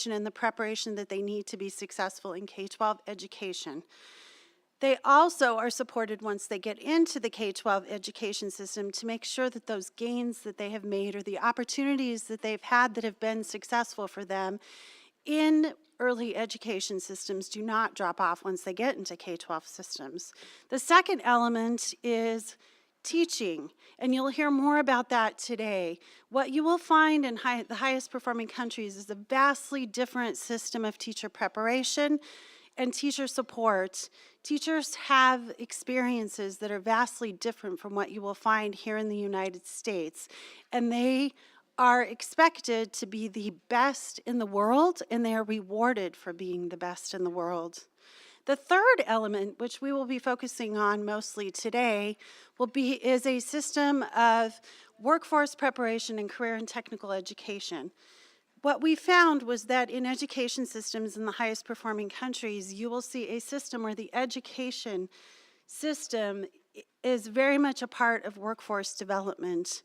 and the preparation that they need to be successful in K-12 education. They also are supported once they get into the K-12 education system to make sure that those gains that they have made or the opportunities that they've had that have been successful for them in early education systems do not drop off once they get into K-12 systems. The second element is teaching, and you'll hear more about that today. What you will find in the highest performing countries is a vastly different system of teacher preparation and teacher support. Teachers have experiences that are vastly different from what you will find here in the United States, and they are expected to be the best in the world, and they are rewarded for being the best in the world. The third element, which we will be focusing on mostly today, is a system of workforce preparation and career and technical education. What we found was that in education systems in the highest performing countries, you will see a system where the education system is very much a part of workforce development,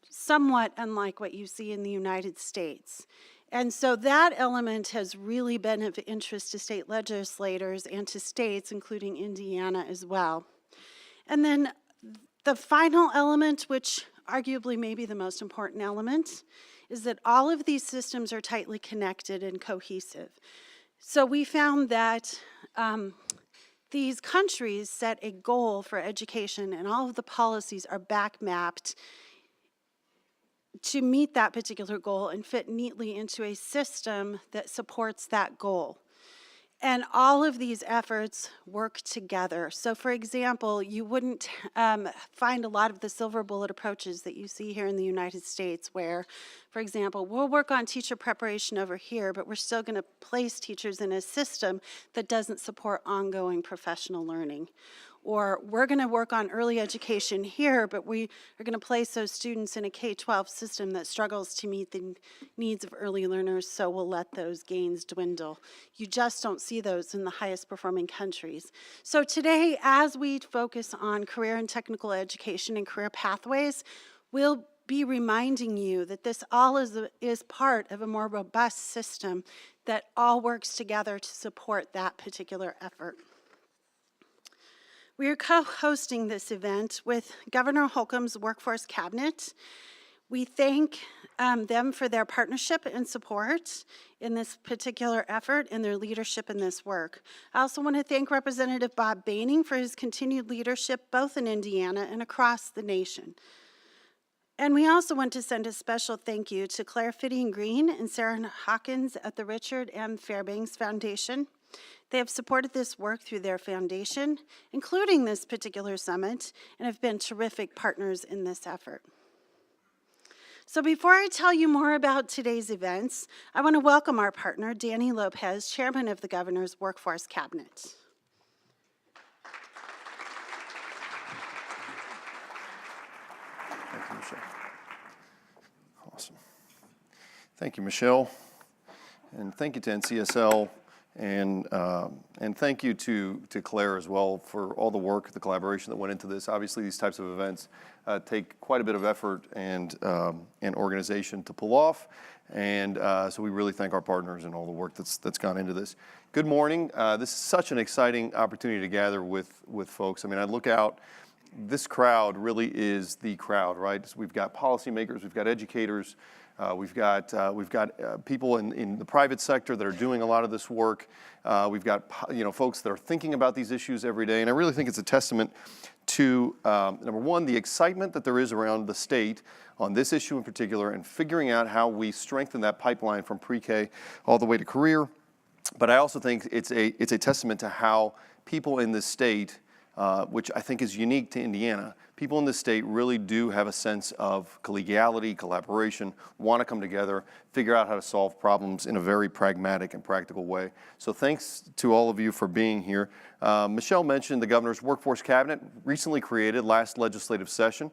somewhat unlike what you see in the United States. And so that element has really been of interest to state legislators and to states, including Indiana as well. And then the final element, which arguably may be the most important element, is that all of these systems are tightly connected and cohesive. So we found that these countries set a goal for education, and all of the policies are back mapped to meet that particular goal and fit neatly into a system that supports that goal. And all of these efforts work together. So for example, you wouldn't find a lot of the silver bullet approaches that you see here in the United States where, for example, we'll work on teacher preparation over here, but we're still going to place teachers in a system that doesn't support ongoing professional learning. Or we're going to work on early education here, but we are going to place those students in a K-12 system that struggles to meet the needs of early learners, so we'll let those gains dwindle. You just don't see those in the highest performing countries. So today, as we focus on career and technical education and career pathways, we'll be reminding you that this all is part of a more robust system that all works together to support that particular effort. We are co-hosting this event with Governor Holcombs' Workforce Cabinet. We thank them for their partnership and support in this particular effort and their leadership in this work. I also want to thank Representative Bob Baining for his continued leadership both in Indiana and across the nation. And we also want to send a special thank you to Claire Fitting Green and Sarah Hawkins at the Richard M. Fairbanks Foundation. They have supported this work through their foundation, including this particular summit, and have been terrific partners in this effort. So before I tell you more about today's events, I want to welcome our partner, Danny Lopez, Chairman of the Governor's Workforce Cabinet. Thank you, Michelle. Awesome. Thank you, Michelle. And thank you to NCSL. And thank you to Claire as well for all the work, the collaboration that went into this. Obviously, these types of events take quite a bit of effort and organization to pull off. And so we really thank our partners and all the work that's gone into this. Good morning. This is such an exciting opportunity to gather with folks. I mean, I look out. This crowd really is the crowd, right? So we've got policymakers, we've got educators. We've got people in the private sector that are doing a lot of this work. We've got folks that are thinking about these issues every day, and I really think it's a testament to number one, the excitement that there is around the state on this issue in particular, and figuring out how we strengthen that pipeline from pre-K all the way to career. But I also think it's a testament to how people in this state, which I think is unique to Indiana. People in this state really do have a sense of collegiality, collaboration, want to come together, figure out how to solve problems in a very pragmatic and practical way. So thanks to all of you for being here. Michelle mentioned the Governor's Workforce Cabinet, recently created last legislative session.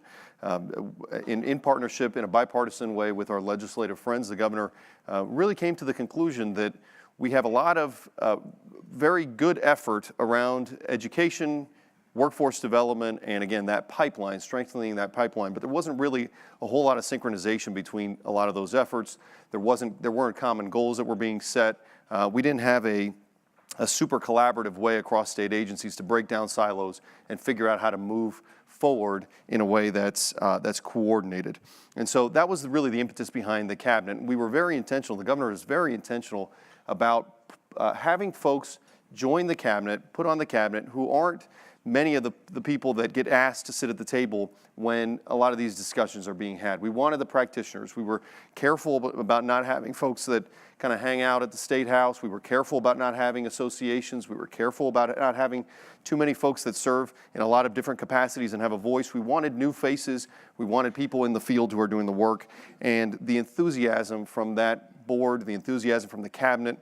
In partnership, in a bipartisan way with our legislative friends, the Governor really came to the conclusion that we have a lot of very good effort around education, workforce development, and again, that pipeline, strengthening that pipeline. But there wasn't really a whole lot of synchronization between a lot of those efforts. There weren't common goals that were being set. We didn't have a super collaborative way across state agencies to break down silos and figure out how to move forward in a way that's coordinated. And so that was really the impetus behind the cabinet. We were very intentional, the governor is very intentional about having folks join the cabinet, put on the cabinet, who aren't many of the people that get asked to sit at the table when a lot of these discussions are being had. We wanted the practitioners. We were careful about not having folks that kind of hang out at the State House. We were careful about not having associations. We were careful about not having too many folks that serve in a lot of different capacities and have a voice. We wanted new faces. We wanted people in the field who are doing the work. And the enthusiasm from that board, the enthusiasm from the cabinet,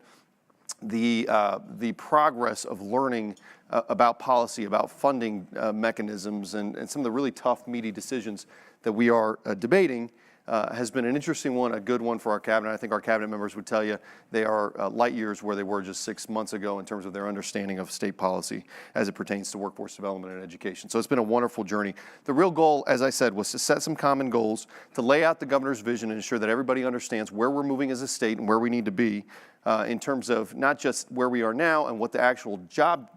the progress of learning about policy, about funding mechanisms, and some of the really tough, meaty decisions that we are debating has been an interesting one, a good one for our cabinet. I think our cabinet members would tell you they are light years where they were just 6 months ago in terms of their understanding of state policy as it pertains to workforce development and education. So it's been a wonderful journey. The real goal, as I said, was to set some common goals, to lay out the governor's vision and ensure that everybody understands where we're moving as a state and where we need to be in terms of not just where we are now and what the actual job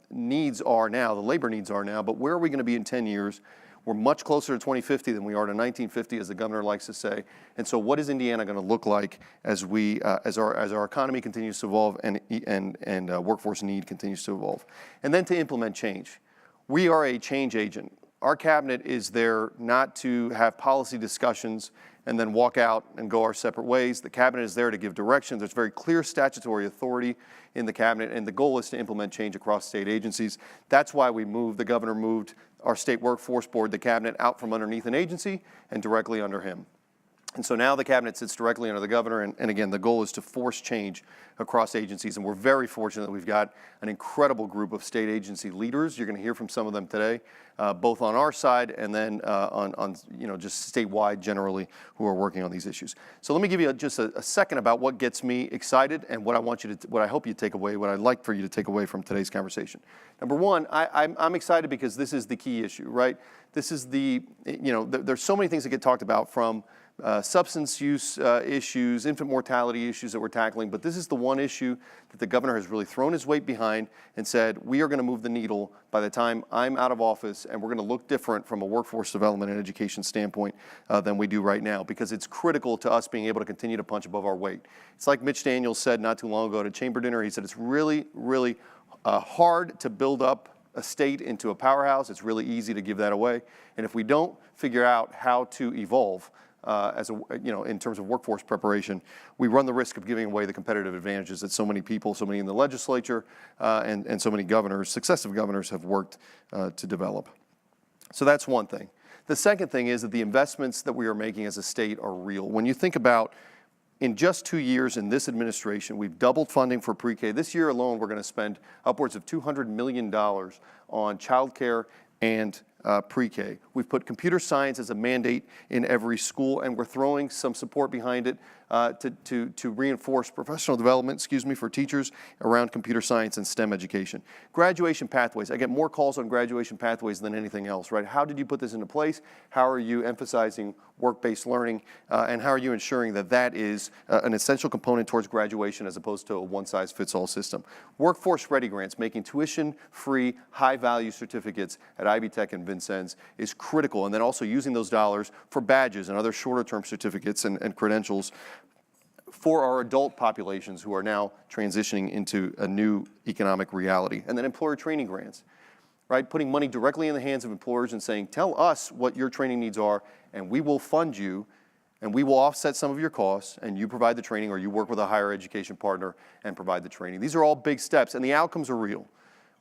needs are now, the labor needs are now, but where are we going to be in 10 years? We're much closer to 2050 than we are to 1950, as the governor likes to say. And so, what is Indiana going to look like as our economy continues to evolve and workforce need continues to evolve? And then to implement change. We are a change agent. Our cabinet is there not to have policy discussions and then walk out and go our separate ways. The cabinet is there to give direction. There's very clear statutory authority in the cabinet, and the goal is to implement change across state agencies. That's why the governor moved our state workforce board, the cabinet, out from underneath an agency and directly under him. And so now the cabinet sits directly under the governor, and again, the goal is to force change across agencies, and we're very fortunate that we've got an incredible group of state agency leaders. You're going to hear from some of them today, both on our side and then on just statewide generally, who are working on these issues. So let me give you just a second about what gets me excited and what I hope you take away, what I'd like for you to take away from today's conversation. Number one, I'm excited because this is the key issue, right? This is there's so many things that get talked about, from substance use issues, infant mortality issues that we're tackling, but this is the one issue that the governor has really thrown his weight behind and said, we are going to move the needle by the time I'm out of office, and we're going to look different from a workforce development and education standpoint than we do right now, because it's critical to us being able to continue to punch above our weight. It's like Mitch Daniels said not too long ago at a chamber dinner. He said it's really, really hard to build up a state into a powerhouse. It's really easy to give that away. And if we don't figure out how to evolve in terms of workforce preparation, we run the risk of giving away the competitive advantages that so many people, so many in the legislature, and so many governors, successive governors, have worked to develop. So that's one thing. The second thing is that the investments that we are making as a state are real. When you think about, in just 2 years in this administration, we've doubled funding for pre-K. This year alone, we're going to spend upwards of $200 million on childcare and pre-K. We've put computer science as a mandate in every school, and we're throwing some support behind it to reinforce professional development, for teachers around computer science and STEM education. Graduation pathways. I get more calls on graduation pathways than anything else, right? How did you put this into place? How are you emphasizing work-based learning? And how are you ensuring that that is an essential component towards graduation as opposed to a one-size-fits-all system? Workforce ready grants, making tuition-free, high-value certificates at Ivy Tech and Vincennes is critical, and then also using those dollars for badges and other shorter-term certificates and credentials for our adult populations who are now transitioning into a new economic reality. And then employer training grants, right? Putting money directly in the hands of employers and saying, tell us what your training needs are, and we will fund you, and we will offset some of your costs, and you provide the training, or you work with a higher education partner and provide the training. These are all big steps, and the outcomes are real.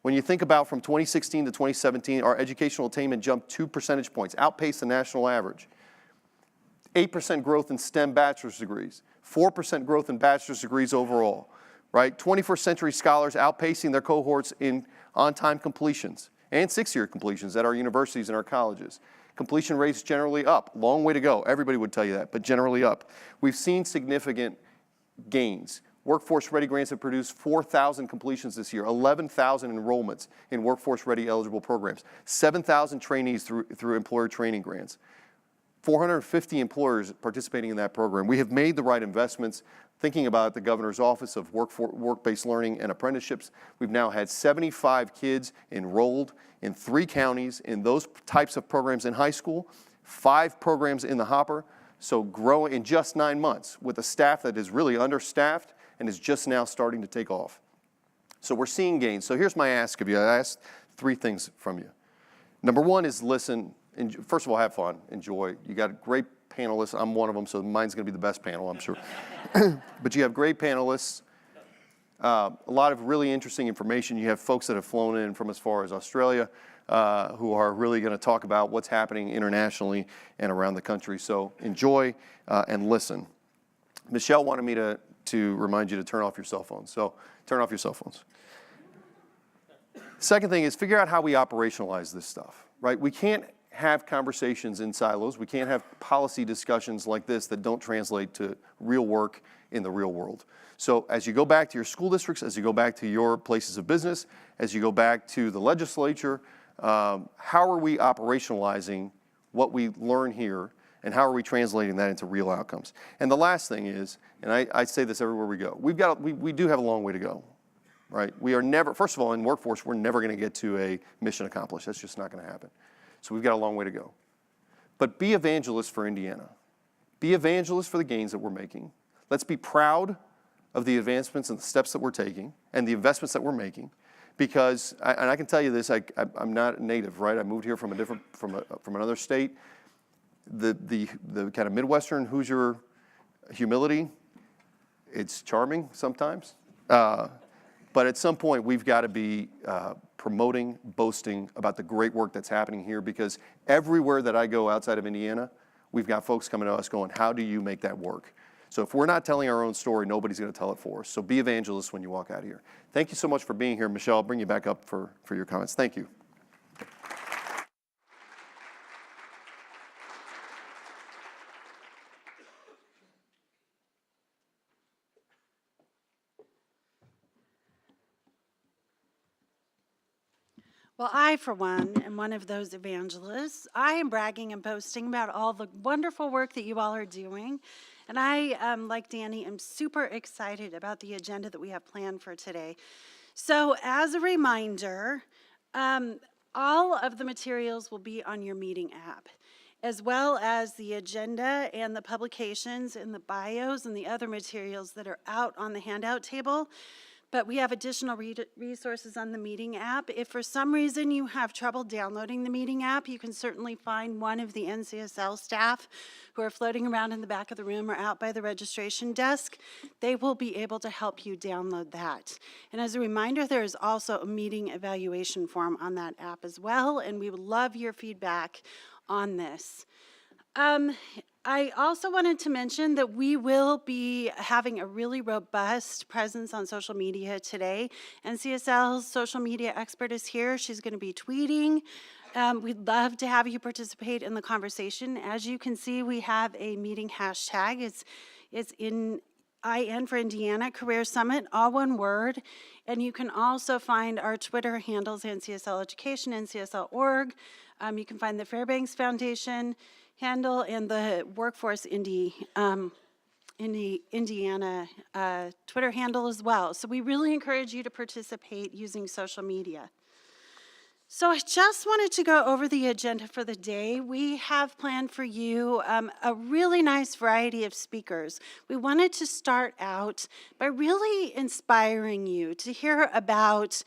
When you think about from 2016 to 2017, our educational attainment jumped 2 percentage points, outpaced the national average. 8% growth in STEM bachelor's degrees, 4% growth in bachelor's degrees overall, right? 21st century scholars outpacing their cohorts in on-time completions and 6-year completions at our universities and our colleges. Completion rates generally up. Long way to go. Everybody would tell you that, but generally up. We've seen significant gains. Workforce Ready grants have produced 4,000 completions this year, 11,000 enrollments in Workforce Ready eligible programs, 7,000 trainees through employer training grants, 450 employers participating in that program. We have made the right investments. Thinking about the governor's office of work-based learning and apprenticeships, we've now had 75 kids enrolled in 3 counties in those types of programs in high school, 5 programs in the hopper. So growing in just 9 months with a staff that is really understaffed and is just now starting to take off. So we're seeing gains. So here's my ask of you. I asked 3 things from you. Number 1 is listen. First of all, have fun, enjoy. You got great panelists. I'm one of them, so mine's going to be the best panel, I'm sure. But you have great panelists, a lot of really interesting information. You have folks that have flown in from as far as Australia who are really going to talk about what's happening internationally and around the country. So enjoy and listen. Michelle wanted me to remind you to turn off your cell phones. So turn off your cell phones. Second thing is figure out how we operationalize this stuff, right? We can't have conversations in silos. We can't have policy discussions like this that don't translate to real work in the real world. So as you go back to your school districts, as you go back to your places of business, as you go back to the legislature, how are we operationalizing what we learn here, and how are we translating that into real outcomes? And the last thing is, and I say this everywhere we go, we do have a long way to go, right? We are never, first of all, in workforce, we're never going to get to a mission accomplished. That's just not going to happen. So we've got a long way to go. But be evangelists for Indiana. Be evangelists for the gains that we're making. Let's be proud of the advancements and the steps that we're taking and the investments that we're making. Because, and I can tell you this, I'm not native, right? I moved here from from another state. The kind of Midwestern Hoosier humility, it's charming sometimes. But at some point, we've got to be promoting, boasting about the great work that's happening here, because everywhere that I go outside of Indiana, we've got folks coming to us going, how do you make that work? So if we're not telling our own story, nobody's going to tell it for us. So be evangelists when you walk out of here. Thank you so much for being here. Michelle, I'll bring you back up for your comments. Thank you. Well, I, for one, am one of those evangelists. I am bragging and boasting about all the wonderful work that you all are doing. And I, like Danny, am super excited about the agenda that we have planned for today. So as a reminder, all of the materials will be on your meeting app, as well as the agenda and the publications and the bios and the other materials that are out on the handout table. But we have additional resources on the meeting app. If for some reason you have trouble downloading the meeting app, you can certainly find one of the NCSL staff who are floating around in the back of the room or out by the registration desk. They will be able to help you download that. And as a reminder, there is also a meeting evaluation form on that app as well, and we would love your feedback on this. I also wanted to mention that we will be having a really robust presence on social media today. NCSL's social media expert is here. She's going to be tweeting. We'd love to have you participate in the conversation. As you can see, we have a meeting hashtag. It's in IN for Indiana Career Summit, all one word. And you can also find our Twitter handles, NCSL Education, NCSL.org. You can find the Fairbanks Foundation handle and the Workforce Indiana Twitter handle as well. So we really encourage you to participate using social media. So I just wanted to go over the agenda for the day. We have planned for you a really nice variety of speakers. We wanted to start out by really inspiring you to hear about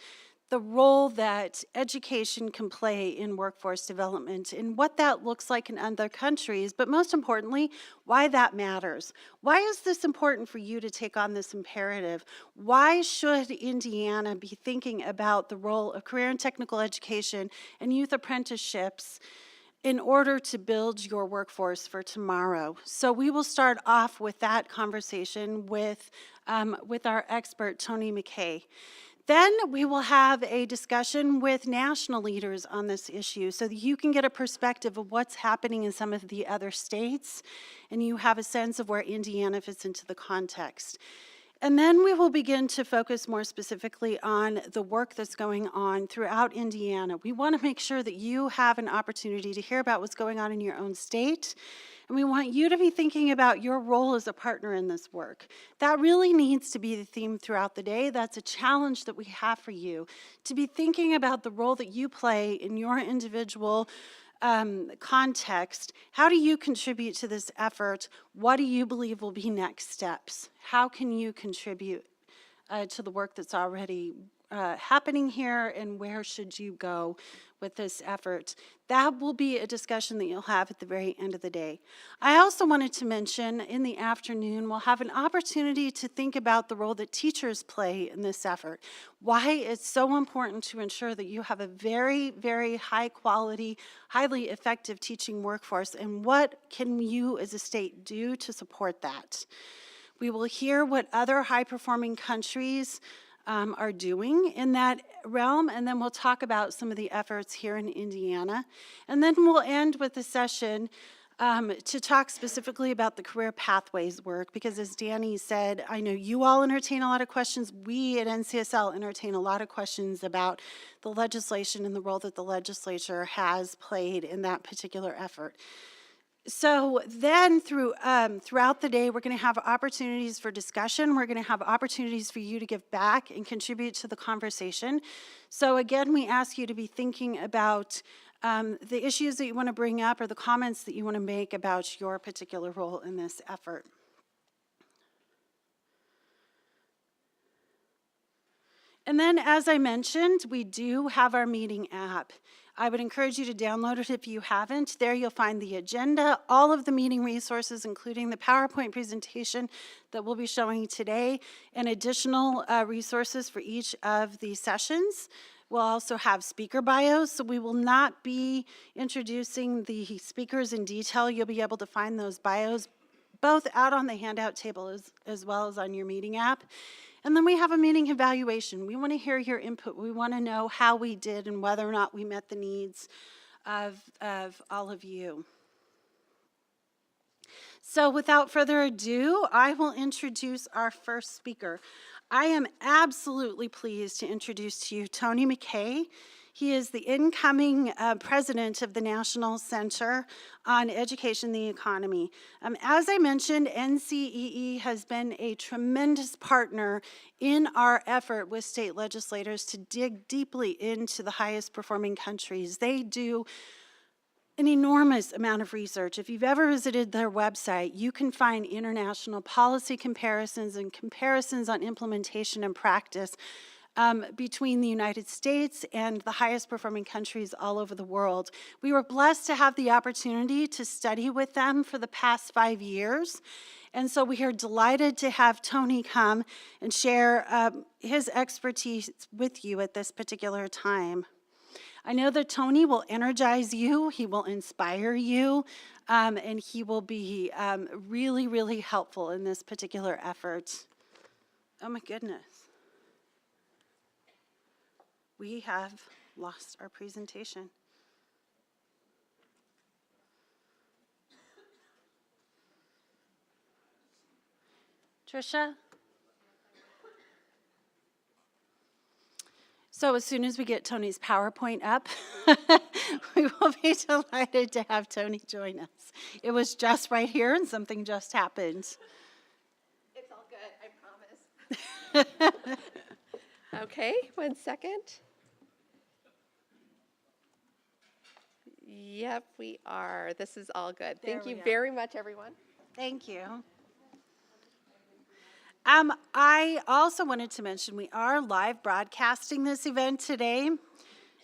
the role that education can play in workforce development and what that looks like in other countries, but most importantly, why that matters. Why is this important for you to take on this imperative? Why should Indiana be thinking about the role of career and technical education and youth apprenticeships in order to build your workforce for tomorrow? So we will start off with that conversation with our expert, Tony McKay. Then we will have a discussion with national leaders on this issue so that you can get a perspective of what's happening in some of the other states and you have a sense of where Indiana fits into the context. And then we will begin to focus more specifically on the work that's going on throughout Indiana. We want to make sure that you have an opportunity to hear about what's going on in your own state. And we want you to be thinking about your role as a partner in this work. That really needs to be the theme throughout the day. That's a challenge that we have for you, to be thinking about the role that you play in your individual context. How do you contribute to this effort? What do you believe will be next steps? How can you contribute to the work that's already happening here, and where should you go with this effort? That will be a discussion that you'll have at the very end of the day. I also wanted to mention in the afternoon, we'll have an opportunity to think about the role that teachers play in this effort. Why it's so important to ensure that you have a very, very high quality, highly effective teaching workforce, and what can you as a state do to support that. We will hear what other high-performing countries are doing in that realm, and then we'll talk about some of the efforts here in Indiana. And then we'll end with a session to talk specifically about the career pathways work, because as Danny said, I know you all entertain a lot of questions. We at NCSL entertain a lot of questions about the legislation and the role that the legislature has played in that particular effort. So then throughout the day, we're going to have opportunities for discussion. We're going to have opportunities for you to give back and contribute to the conversation. So again, we ask you to be thinking about the issues that you want to bring up or the comments that you want to make about your particular role in this effort. And then, as I mentioned, we do have our meeting app. I would encourage you to download it if you haven't. There you'll find the agenda, all of the meeting resources, including the PowerPoint presentation that we'll be showing today, and additional resources for each of the sessions. We'll also have speaker bios, so we will not be introducing the speakers in detail. You'll be able to find those bios both out on the handout table as well as on your meeting app. And then we have a meeting evaluation. We want to hear your input. We want to know how we did and whether or not we met the needs of all of you. So without further ado, I will introduce our first speaker. I am absolutely pleased to introduce to you Tony McKay. He is the incoming president of the National Center on Education and the Economy. As I mentioned, NCEE has been a tremendous partner in our effort with state legislators to dig deeply into the highest performing countries. They do an enormous amount of research. If you've ever visited their website, you can find international policy comparisons and comparisons on implementation and practice between the United States and the highest performing countries all over the world. We were blessed to have the opportunity to study with them for the past 5 years. And so we are delighted to have Tony come and share his expertise with you at this particular time. I know that Tony will energize you, he will inspire you, and he will be really, really helpful in this particular effort. Oh my goodness. We have lost our presentation. Tricia? So as soon as we get Tony's PowerPoint up, we will be delighted to have Tony join us. It was just right here and something just happened. It's all good, I promise. Okay, 1 second. Yep, we are. This is all good. Thank you very much, everyone. Thank you. I also wanted to mention we are live broadcasting this event today.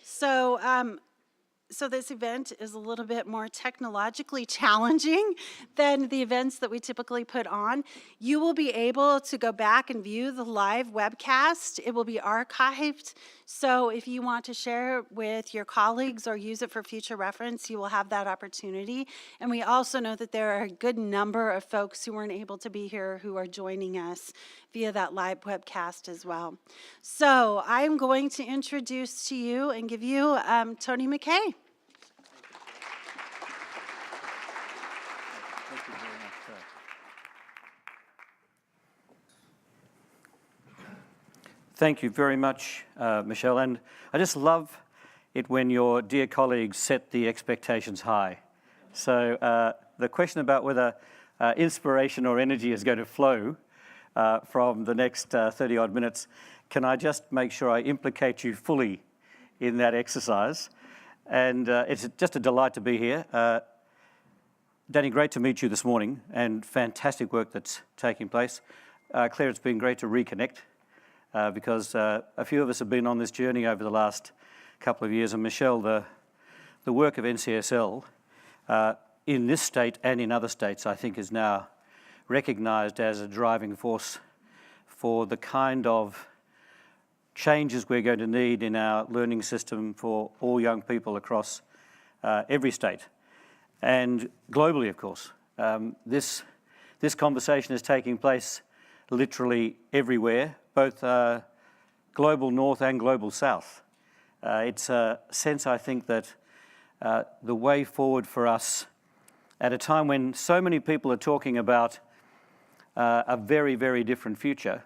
So this event is a little bit more technologically challenging than the events that we typically put on. You will be able to go back and view the live webcast. It will be archived. So if you want to share with your colleagues or use it for future reference, you will have that opportunity. And we also know that there are a good number of folks who weren't able to be here who are joining us via that live webcast as well. So I'm going to introduce to you and give you Tony McKay. Thank you very much. Thank you very much, Michelle. And I just love it when your dear colleagues set the expectations high. So the question about whether inspiration or energy is going to flow from the next 30 odd minutes, can I just make sure I implicate you fully in that exercise? And it's just a delight to be here. Danny, great to meet you this morning, and fantastic work that's taking place. Claire, it's been great to reconnect because a few of us have been on this journey over the last couple of years. And Michelle, the work of NCSL in this state and in other states, I think, is now recognised as a driving force for the kind of changes we're going to need in our learning system for all young people across every state. And globally, of course. This conversation is taking place literally everywhere, both global north and global south. It's a sense, I think, that the way forward for us at a time when so many people are talking about a very, very different future,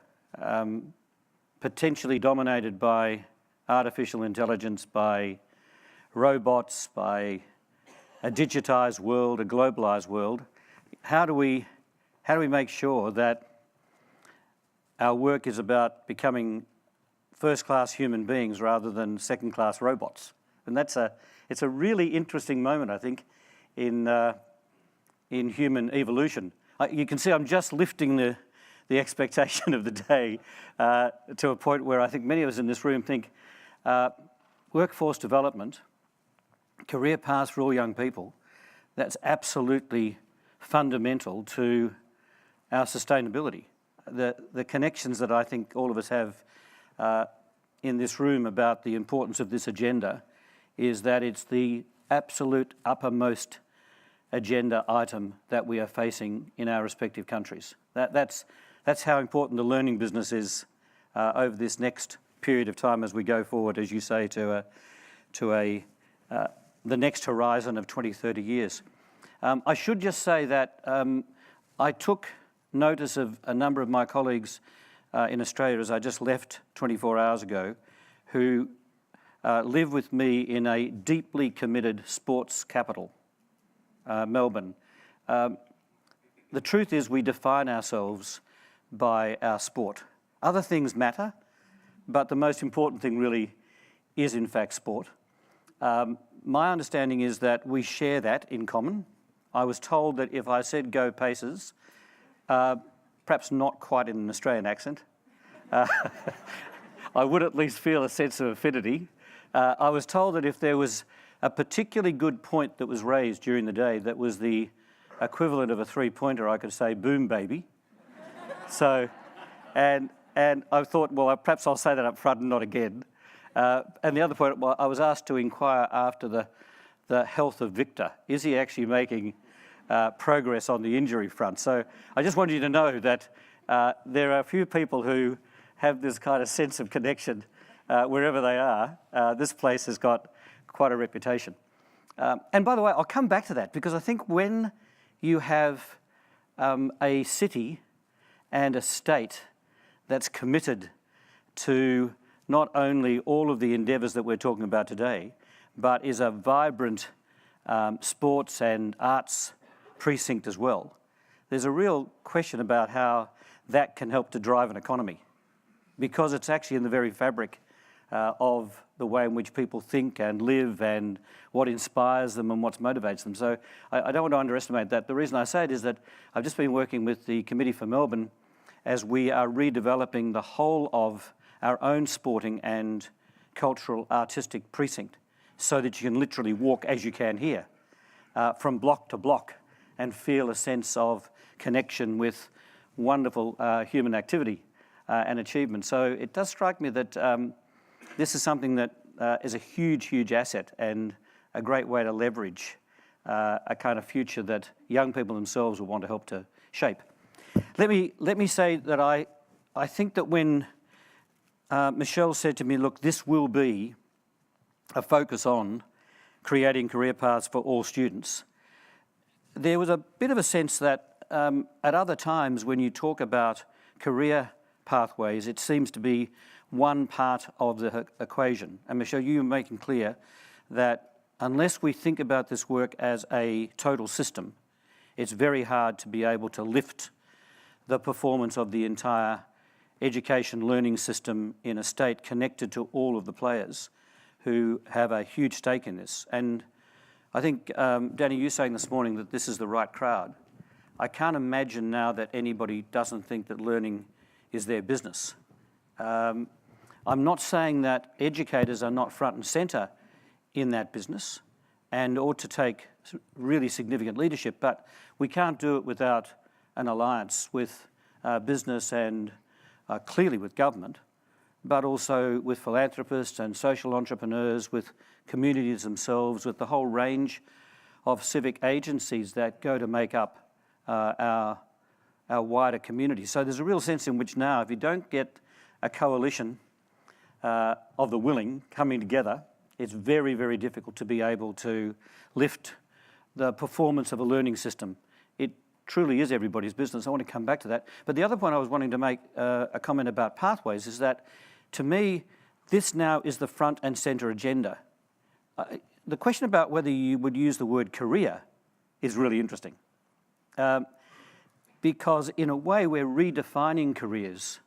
potentially dominated by artificial intelligence, by robots, by a digitized world, a globalized world. How do we make sure that our work is about becoming first-class human beings rather than second-class robots? And it's a really interesting moment, I think, in human evolution. You can see I'm just lifting the expectation of the day to a point where I think many of us in this room think workforce development, career paths for all young people, that's absolutely fundamental to our sustainability. The connections that I think all of us have in this room about the importance of this agenda is that it's the absolute uppermost agenda item that we are facing in our respective countries. That's how important the learning business is over this next period of time as we go forward, as you say, to the next horizon of 20, 30 years. I should just say that I took notice of a number of my colleagues in Australia as I just left 24 hours ago, who live with me in a deeply committed sports capital, Melbourne. The truth is we define ourselves by our sport. Other things matter, but the most important thing really is in fact sport. My understanding is that we share that in common. I was told that if I said go Pacers, perhaps not quite in an Australian accent, I would at least feel a sense of affinity. I was told that if there was a particularly good point that was raised during the day that was the equivalent of a three-pointer, I could say, boom, baby. So, and I thought, well, perhaps I'll say that up front and not again. And the other point, well, I was asked to inquire after the health of Victor. Is he actually making progress on the injury front? So I just wanted you to know that there are a few people who have this kind of sense of connection wherever they are. This place has got quite a reputation. And by the way, I'll come back to that because I think when you have a city and a state that's committed to not only all of the endeavours that we're talking about today, but is a vibrant sports and arts precinct as well, there's a real question about how that can help to drive an economy, because it's actually in the very fabric of the way in which people think and live and what inspires them and what motivates them. So I don't want to underestimate that. The reason I say it is that I've just been working with the Committee for Melbourne as we are redeveloping the whole of our own sporting and cultural artistic precinct so that you can literally walk, as you can here, from block to block and feel a sense of connection with wonderful human activity and achievement. So it does strike me that this is something that is a huge, huge asset and a great way to leverage a kind of future that young people themselves will want to help to shape. Let me say that I think that when Michelle said to me, look, this will be a focus on creating career paths for all students, there was a bit of a sense that at other times when you talk about career pathways. It seems to be one part of the equation. And Michelle, you were making clear that unless we think about this work as a total system, it's very hard to be able to lift the performance of the entire education learning system in a state connected to all of the players who have a huge stake in this. And I think, Danny, you saying this morning that this is the right crowd. I can't imagine now that anybody doesn't think that learning is their business. I'm not saying that educators are not front and centre in that business and ought to take really significant leadership, but we can't do it without an alliance with business and clearly with government, but also with philanthropists and social entrepreneurs, with communities themselves, with the whole range of civic agencies that go to make up our wider community. So there's a real sense in which now, if you don't get a coalition of the willing coming together, it's very, very difficult to be able to lift the performance of a learning system. It truly is everybody's business. I want to come back to that. But the other point I was wanting to make a comment about pathways is that, to me, this now is the front and centre agenda. The question about whether you would use the word career is really interesting. Because in a way we're redefining careers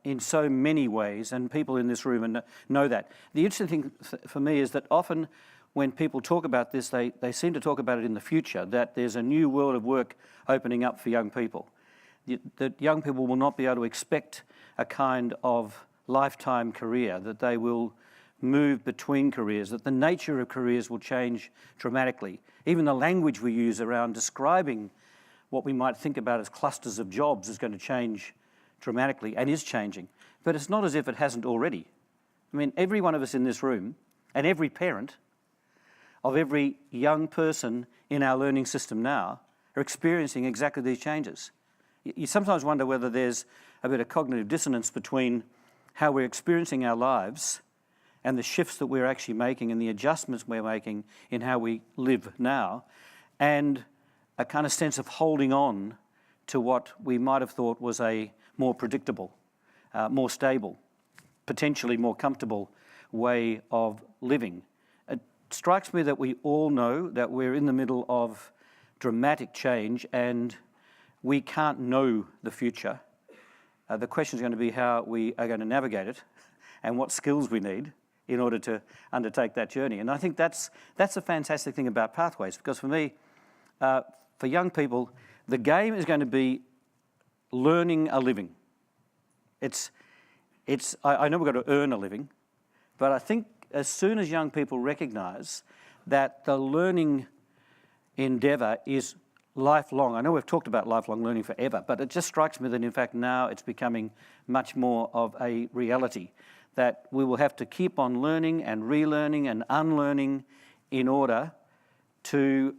in so many ways, and people in this room know that. The interesting thing for me is that often when people talk about this, they seem to talk about it in the future, that there's a new world of work opening up for young people. That young people will not be able to expect a kind of lifetime career, that they will move between careers, that the nature of careers will change dramatically. Even the language we use around describing what we might think about as clusters of jobs is going to change dramatically and is changing. But it's not as if it hasn't already. I mean, every one of us in this room and every parent of every young person in our learning system now are experiencing exactly these changes. You sometimes wonder whether there's a bit of cognitive dissonance between how we're experiencing our lives and the shifts that we're actually making and the adjustments we're making in how we live now, and a kind of sense of holding on to what we might have thought was a more predictable, more stable, potentially more comfortable way of living. It strikes me that we all know that we're in the middle of dramatic change and we can't know the future. The question is going to be how we are going to navigate it and what skills we need in order to undertake that journey. And I think that's a fantastic thing about Pathways, because for me, for young people, the game is going to be learning a living. I know we've got to earn a living, but I think as soon as young people recognise that the learning endeavour is lifelong. I know we've talked about lifelong learning forever, but it just strikes me that in fact now it's becoming much more of a reality, that we will have to keep on learning and relearning and unlearning in order to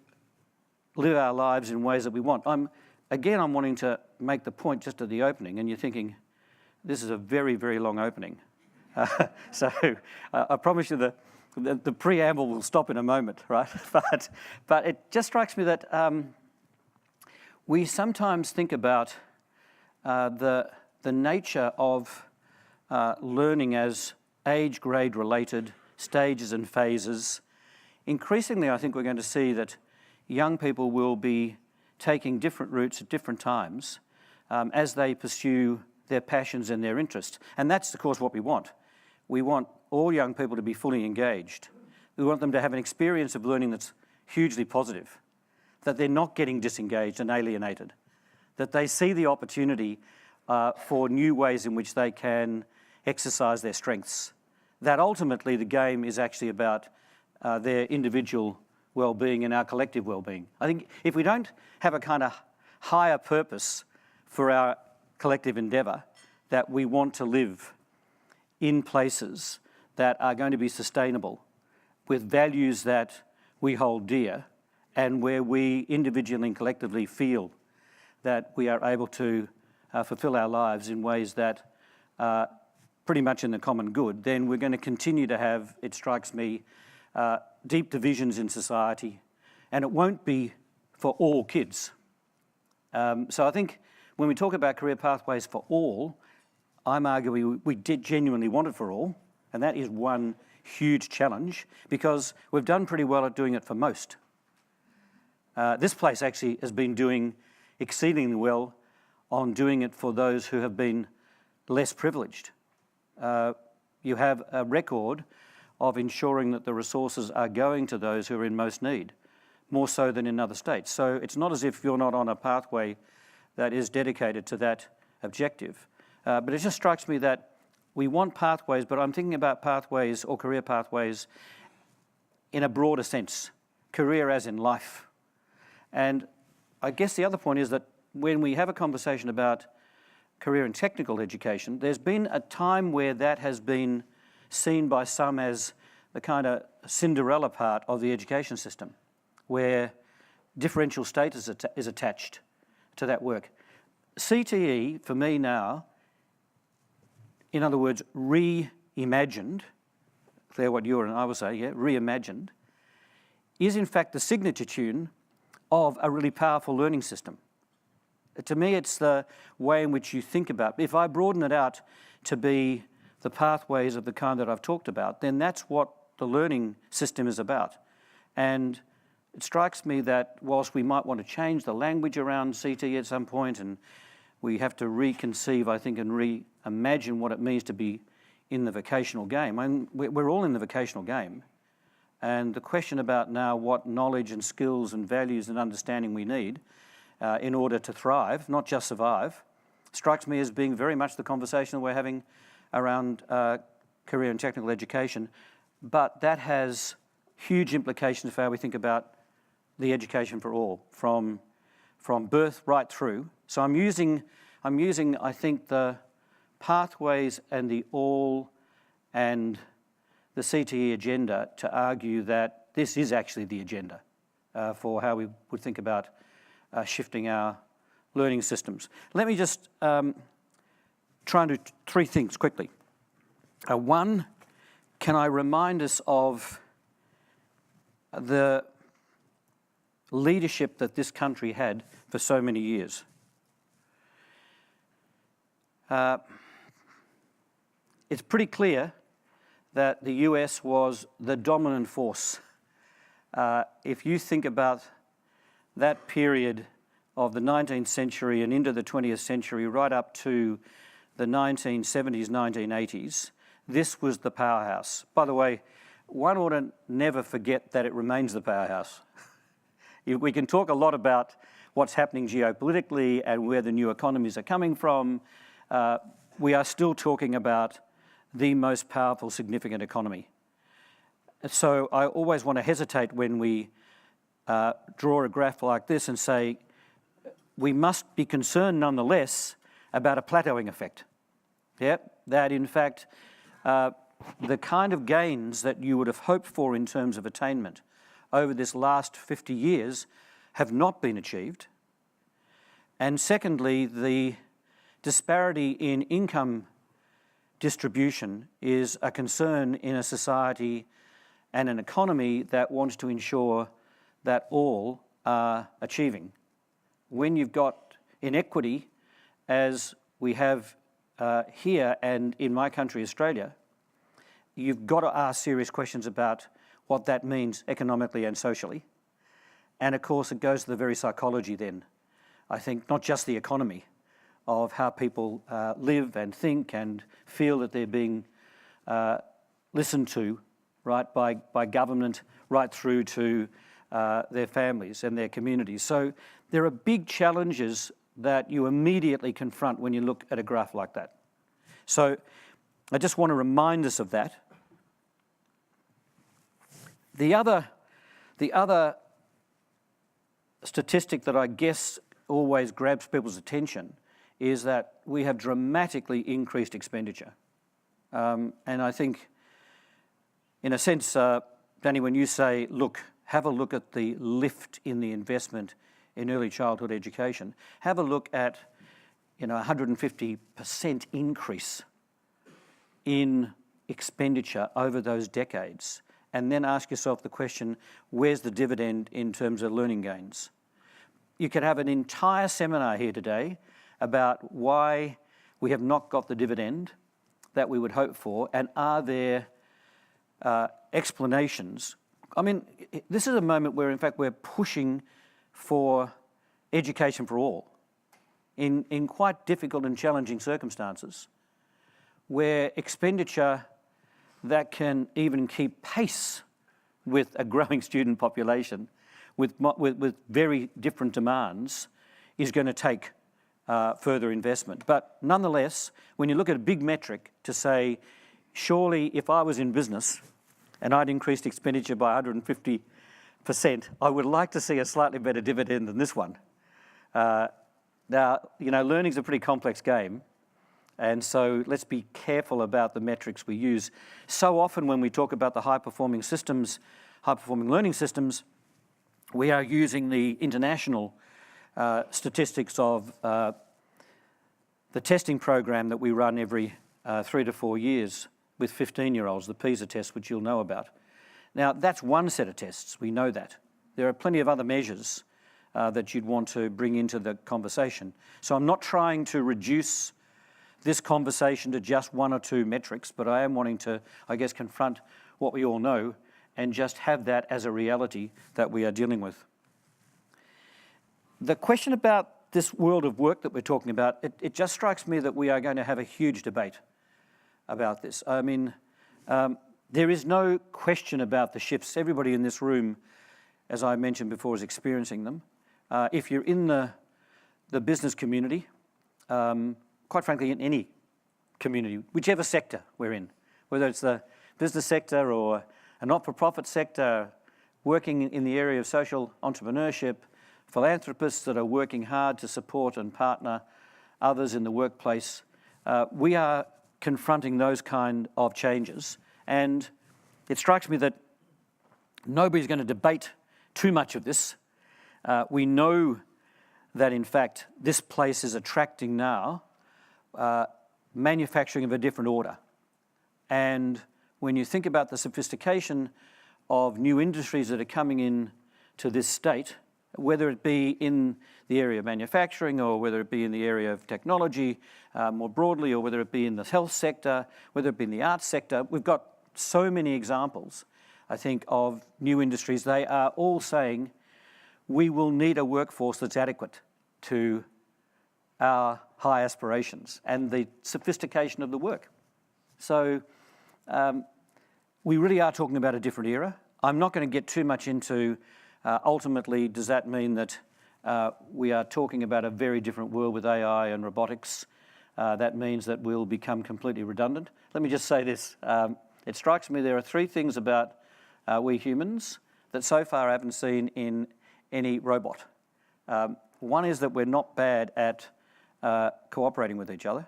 live our lives in ways that we want. I'm wanting to make the point just at the opening, and you're thinking, this is a very, very long opening. So I promise you the preamble will stop in a moment, right? But it just strikes me that we sometimes think about the nature of learning as age grade related, stages and phases. Increasingly, I think we're going to see that young people will be taking different routes at different times as they pursue their passions and their interests. And that's, of course, what we want. We want all young people to be fully engaged. We want them to have an experience of learning that's hugely positive, that they're not getting disengaged and alienated, that they see the opportunity for new ways in which they can exercise their strengths, that ultimately the game is actually about their individual well-being and our collective well-being. I think if we don't have a kind of higher purpose for our collective endeavour, that we want to live in places that are going to be sustainable, with values that we hold dear, and where we individually and collectively feel that we are able to fulfil our lives in ways that are pretty much in the common good, then we're going to continue to have, it strikes me, deep divisions in society, and it won't be for all kids. So I think when we talk about career pathways for all, I'm arguing we did genuinely want it for all, and that is one huge challenge because we've done pretty well at doing it for most. This place actually has been doing exceedingly well on doing it for those who have been less privileged. You have a record of ensuring that the resources are going to those who are in most need, more so than in other states. So it's not as if you're not on a pathway that is dedicated to that objective. But it just strikes me that we want pathways, but I'm thinking about pathways or career pathways in a broader sense, career as in life. And I guess the other point is that when we have a conversation about career and technical education, there's been a time where that has been seen by some as the kind of Cinderella part of the education system, where differential status is attached to that work. CTE, for me now, in other words, reimagined, Claire, what you and I would say, yeah, reimagined, is in fact the signature tune of a really powerful learning system. To me, it's the way in which you think about it. If I broaden it out to be the pathways of the kind that I've talked about, then that's what the learning system is about. And it strikes me that whilst we might want to change the language around CTE at some point, and we have to reconceive, I think, and reimagine what it means to be in the vocational game. I mean, we're all in the vocational game. And the question about now what knowledge and skills and values and understanding we need in order to thrive, not just survive, strikes me as being very much the conversation that we're having around career and technical education. But that has huge implications for how we think about the education for all, from birth right through. So I'm using, I think, the pathways and the all and the CTE agenda to argue that this is actually the agenda for how we would think about shifting our learning systems. Let me just try and do three things quickly. One, can I remind us of the leadership that this country had for so many years? It's pretty clear that the US was the dominant force. If you think about that period of the 19th century and into the 20th century, right up to the 1970s, 1980s, this was the powerhouse. By the way, one ought to never forget that it remains the powerhouse. We can talk a lot about what's happening geopolitically and where the new economies are coming from. We are still talking about the most powerful, significant economy. So I always want to hesitate when we draw a graph like this and say, we must be concerned nonetheless about a plateauing effect. Yeah, that in fact, the kind of gains that you would have hoped for in terms of attainment over this last 50 years have not been achieved. And secondly, the disparity in income distribution is a concern in a society and an economy that wants to ensure that all are achieving. When you've got inequity, as we have here and in my country, Australia, you've got to ask serious questions about what that means economically and socially. And of course, it goes to the very psychology then. I think not just the economy of how people live and think and feel that they're being listened to, right, by government, right through to their families and their communities. So there are big challenges that you immediately confront when you look at a graph like that. So I just want to remind us of that. The other statistic that I guess always grabs people's attention is that we have dramatically increased expenditure. And I think, in a sense, Danny, when you say, look, have a look at the lift in the investment in early childhood education, have a look at 150% increase in expenditure over those decades, and then ask yourself the question, where's the dividend in terms of learning gains? You could have an entire seminar here today about why we have not got the dividend that we would hope for, and are there explanations? I mean, this is a moment where, in fact, we're pushing for education for all in quite difficult and challenging circumstances, where expenditure that can even keep pace with a growing student population, with very different demands, is going to take further investment. But nonetheless, when you look at a big metric to say, surely if I was in business and I'd increased expenditure by 150%, I would like to see a slightly better dividend than this one. Now, learning's a pretty complex game, and so let's be careful about the metrics we use. So often when we talk about the high-performing systems, high-performing learning systems, we are using the international statistics of the testing program that we run every 3 to 4 years with 15-year-olds, the PISA test, which you'll know about. Now, that's one set of tests, we know that. There are plenty of other measures that you'd want to bring into the conversation. So I'm not trying to reduce this conversation to just 1 or 2 metrics, but I am wanting to, I guess, confront what we all know and just have that as a reality that we are dealing with. The question about this world of work that we're talking about, it just strikes me that we are going to have a huge debate about this. I mean, there is no question about the shifts. Everybody in this room, as I mentioned before, is experiencing them. If you're in the business community, quite frankly, in any community, whichever sector we're in, whether it's the business sector or a not-for-profit sector, working in the area of social entrepreneurship, philanthropists that are working hard to support and partner others in the workplace, we are confronting those kind of changes. And it strikes me that nobody's going to debate too much of this. We know that, in fact, this place is attracting now manufacturing of a different order. And when you think about the sophistication of new industries that are coming in to this state, whether it be in the area of manufacturing or whether it be in the area of technology more broadly, or whether it be in the health sector, whether it be in the arts sector, we've got so many examples, I think, of new industries. They are all saying we will need a workforce that's adequate to our high aspirations and the sophistication of the work. So we really are talking about a different era. I'm not going to get too much into ultimately, does that mean that we are talking about a very different world with AI and robotics? That means that we'll become completely redundant. Let me just say this. It strikes me there are 3 things about we humans that so far I haven't seen in any robot. One is that we're not bad at cooperating with each other.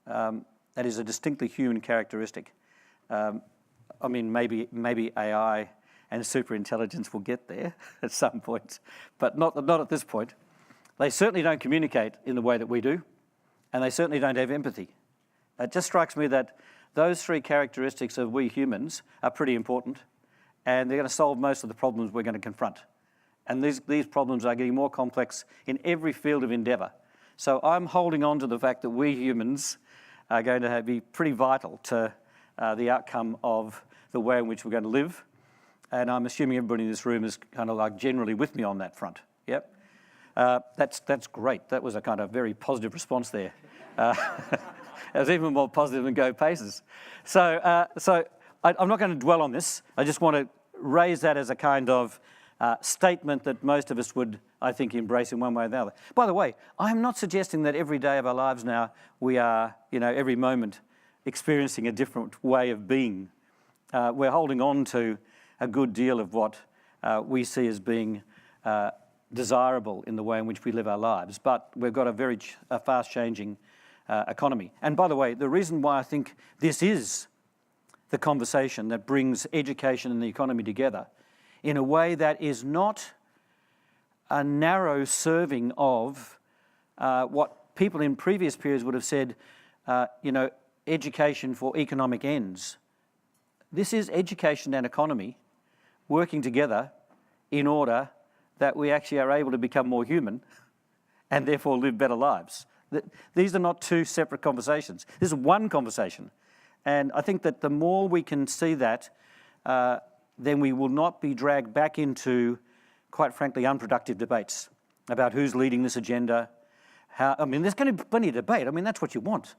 That is a distinctly human characteristic. I mean, maybe AI and superintelligence will get there at some point, but not at this point. They certainly don't communicate in the way that we do, and they certainly don't have empathy. It just strikes me that those 3 characteristics of we humans are pretty important, and they're going to solve most of the problems we're going to confront. And these problems are getting more complex in every field of endeavour. So I'm holding on to the fact that we humans are going to be pretty vital to the outcome of the way in which we're going to live. And I'm assuming everybody in this room is kind of like generally with me on that front. Yep. That's great. That was a kind of very positive response there. It was even more positive than Go Paces. So I'm not going to dwell on this. I just want to raise that as a kind of statement that most of us would, I think, embrace in one way or the other. By the way, I'm not suggesting that every day of our lives now we are, every moment experiencing a different way of being. We're holding on to a good deal of what we see as being desirable in the way in which we live our lives. But we've got a very fast-changing economy. And by the way, the reason why I think this is the conversation that brings education and the economy together in a way that is not a narrow serving of what people in previous periods would have said, education for economic ends. This is education and economy working together in order that we actually are able to become more human and therefore live better lives. These are not two separate conversations. This is one conversation. And I think that the more we can see that, then we will not be dragged back into, quite frankly, unproductive debates about who's leading this agenda. There's going to be plenty of debate. That's what you want.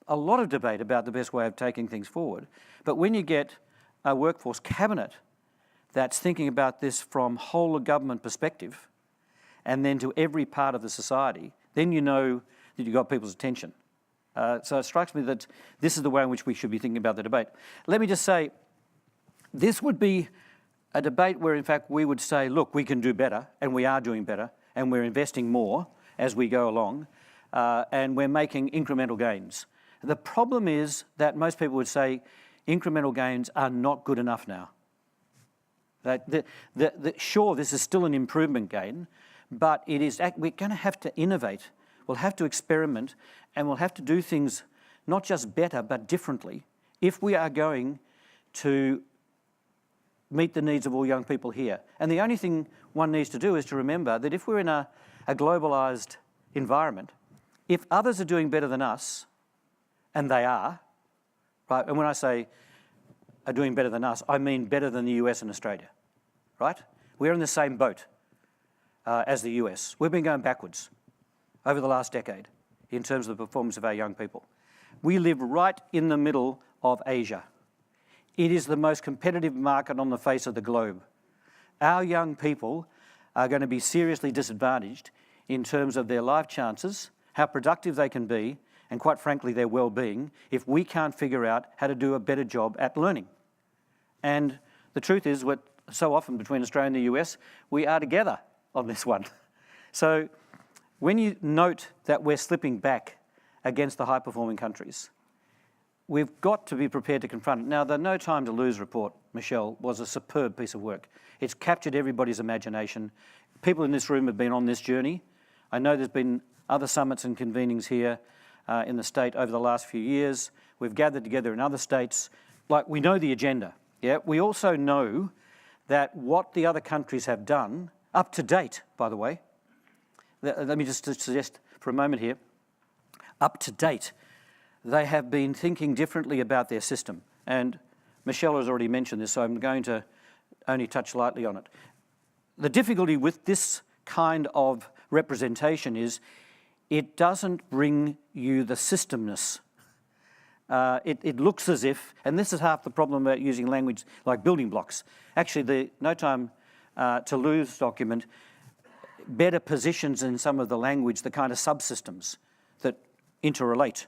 A lot of debate about the best way of taking things forward. But when you get a workforce cabinet that's thinking about this from whole of government perspective, and then to every part of the society, then you know that you've got people's attention. So it strikes me that this is the way in which we should be thinking about the debate. Let me just say, this would be a debate where, in fact, we would say, look, we can do better, and we are doing better, and we're investing more as we go along, and we're making incremental gains. The problem is that most people would say incremental gains are not good enough now. Sure, this is still an improvement gain, but we're going to have to innovate. We'll have to experiment, and we'll have to do things not just better, but differently, if we are going to meet the needs of all young people here. And the only thing one needs to do is to remember that if we're in a globalised environment, if others are doing better than us, and they are, right? And when I say are doing better than us, I mean better than the US and Australia, right? We're in the same boat as the US. We've been going backwards over the last decade in terms of the performance of our young people. We live right in the middle of Asia. It is the most competitive market on the face of the globe. Our young people are going to be seriously disadvantaged in terms of their life chances, how productive they can be, and quite frankly, their well-being, if we can't figure out how to do a better job at learning. And the truth is, so often between Australia and the US, we are together on this one. So when you note that we're slipping back against the high-performing countries, we've got to be prepared to confront it. Now, the No Time to Lose report, Michelle, was a superb piece of work. It's captured everybody's imagination. People in this room have been on this journey. I know there's been other summits and convenings here in the state over the last few years. We've gathered together in other states. We know the agenda. Yeah, we also know that what the other countries have done, up to date, by the way, let me just suggest for a moment here, up to date, they have been thinking differently about their system. And Michelle has already mentioned this, so I'm going to only touch lightly on it. The difficulty with this kind of representation is it doesn't bring you the systemness. It looks as if, and this is half the problem about using language like building blocks. Actually, the No Time to Lose document better positions in some of the language the kind of subsystems that interrelate.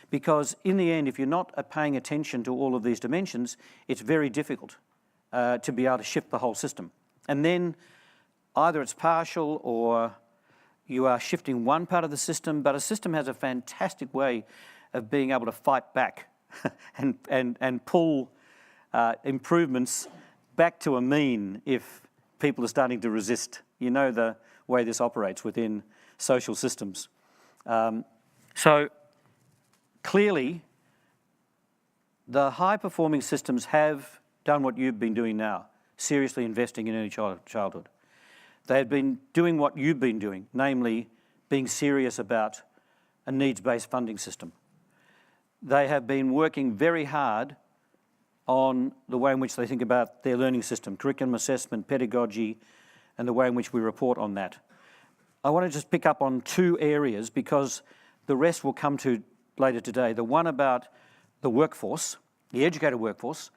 Because in the end, if you're not paying attention to all of these dimensions, it's very difficult to be able to shift the whole system. And then either it's partial or you are shifting one part of the system, but a system has a fantastic way of being able to fight back and pull improvements back to a mean if people are starting to resist. You know the way this operates within social systems. So clearly, the high-performing systems have done what you've been doing now, seriously investing in early childhood. They have been doing what you've been doing, namely being serious about a needs-based funding system. They have been working very hard on the way in which they think about their learning system, curriculum assessment, pedagogy, and the way in which we report on that. I want to just pick up on two areas because the rest will come to later today. The one about the workforce, the educated workforce,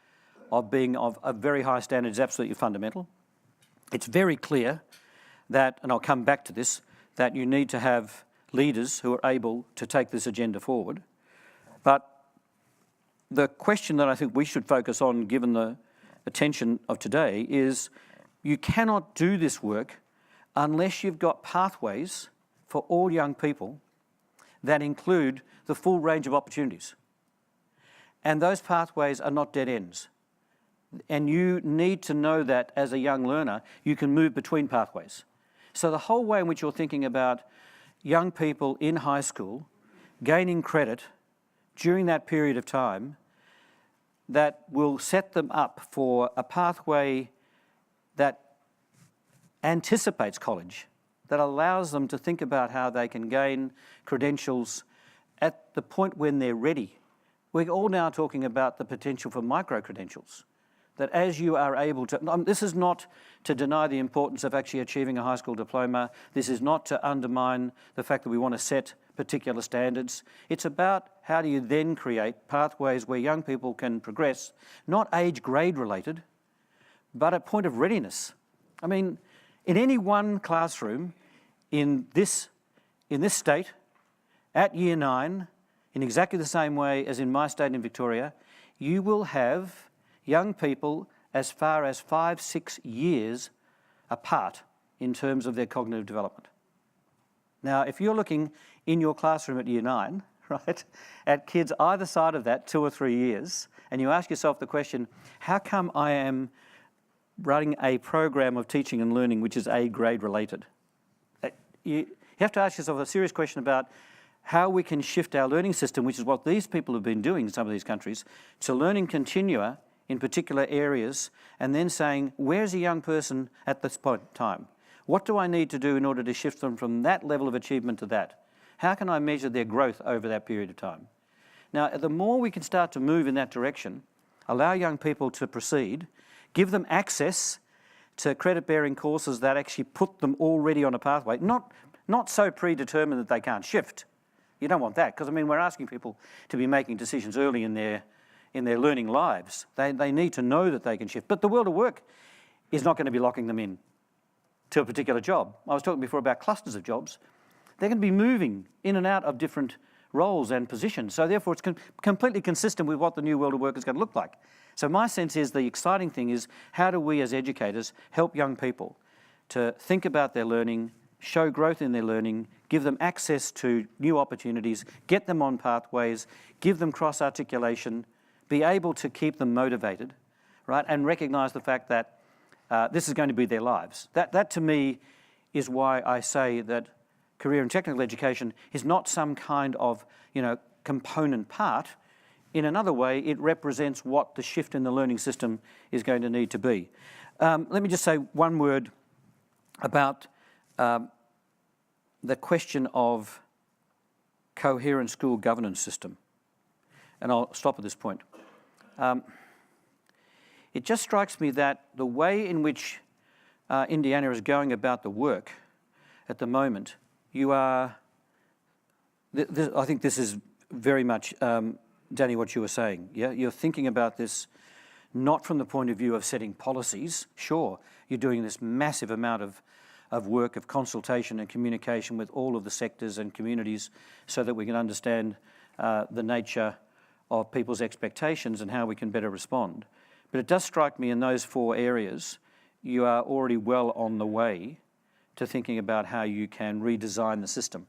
of being of a very high standard is absolutely fundamental. It's very clear that, and I'll come back to this, that you need to have leaders who are able to take this agenda forward. But the question that I think we should focus on, given the attention of today, is you cannot do this work unless you've got pathways for all young people that include the full range of opportunities. And those pathways are not dead ends. And you need to know that as a young learner, you can move between pathways. So the whole way in which you're thinking about young people in high school gaining credit during that period of time that will set them up for a pathway that anticipates college, that allows them to think about how they can gain credentials at the point when they're ready. We're all now talking about the potential for micro-credentials, that as you are able to, this is not to deny the importance of actually achieving a high school diploma. This is not to undermine the fact that we want to set particular standards. It's about how do you then create pathways where young people can progress, not age grade related, but at point of readiness. I mean, in any one classroom in this state, at year 9, in exactly the same way as in my state in Victoria, you will have young people as far as 5-6 years apart in terms of their cognitive development. Now, if you're looking in your classroom at year 9, right, at kids either side of that, 2 or 3 years, and you ask yourself the question, how come I am running a program of teaching and learning which is A grade related? You have to ask yourself a serious question about how we can shift our learning system, which is what these people have been doing in some of these countries, to learning continua in particular areas, and then saying, where's a young person at this point in time? What do I need to do in order to shift them from that level of achievement to that? How can I measure their growth over that period of time? Now, the more we can start to move in that direction, allow young people to proceed, give them access to credit-bearing courses that actually put them already on a pathway, not so predetermined that they can't shift. You don't want that, because I mean, we're asking people to be making decisions early in their learning lives. They need to know that they can shift. But the world of work is not going to be locking them in to a particular job. I was talking before about clusters of jobs. They're going to be moving in and out of different roles and positions. So therefore, it's completely consistent with what the new world of work is going to look like. So my sense is the exciting thing is how do we as educators help young people to think about their learning, show growth in their learning, give them access to new opportunities, get them on pathways, give them cross-articulation, be able to keep them motivated, right, and recognise the fact that this is going to be their lives. That to me is why I say that career and technical education is not some kind of, component part. In another way, it represents what the shift in the learning system is going to need to be. Let me just say one word about the question of coherent school governance system, and I'll stop at this point. It just strikes me that the way in which Indiana is going about the work at the moment, I think this is very much, Danny, what you were saying. Yeah, you're thinking about this not from the point of view of setting policies. Sure, you're doing this massive amount of work, of consultation and communication with all of the sectors and communities so that we can understand the nature of people's expectations and how we can better respond. But it does strike me in those 4 areas, you are already well on the way to thinking about how you can redesign the system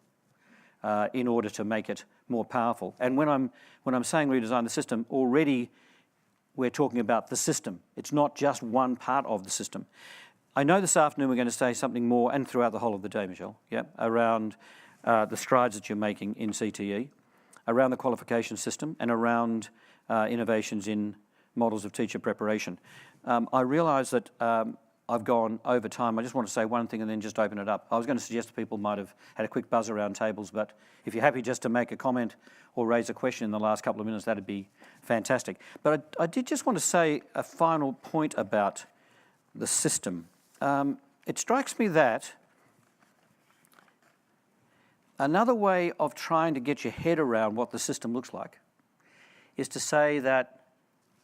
in order to make it more powerful. And when I'm saying redesign the system, already we're talking about the system. It's not just one part of the system. I know this afternoon we're going to say something more, and throughout the whole of the day, Michelle, around the strides that you're making in CTE, around the qualification system, and around innovations in models of teacher preparation. I realise that I've gone over time. I just want to say one thing and then just open it up. I was going to suggest that people might have had a quick buzz around tables, but if you're happy just to make a comment or raise a question in the last couple of minutes, that'd be fantastic. But I did just want to say a final point about the system. It strikes me that another way of trying to get your head around what the system looks like is to say that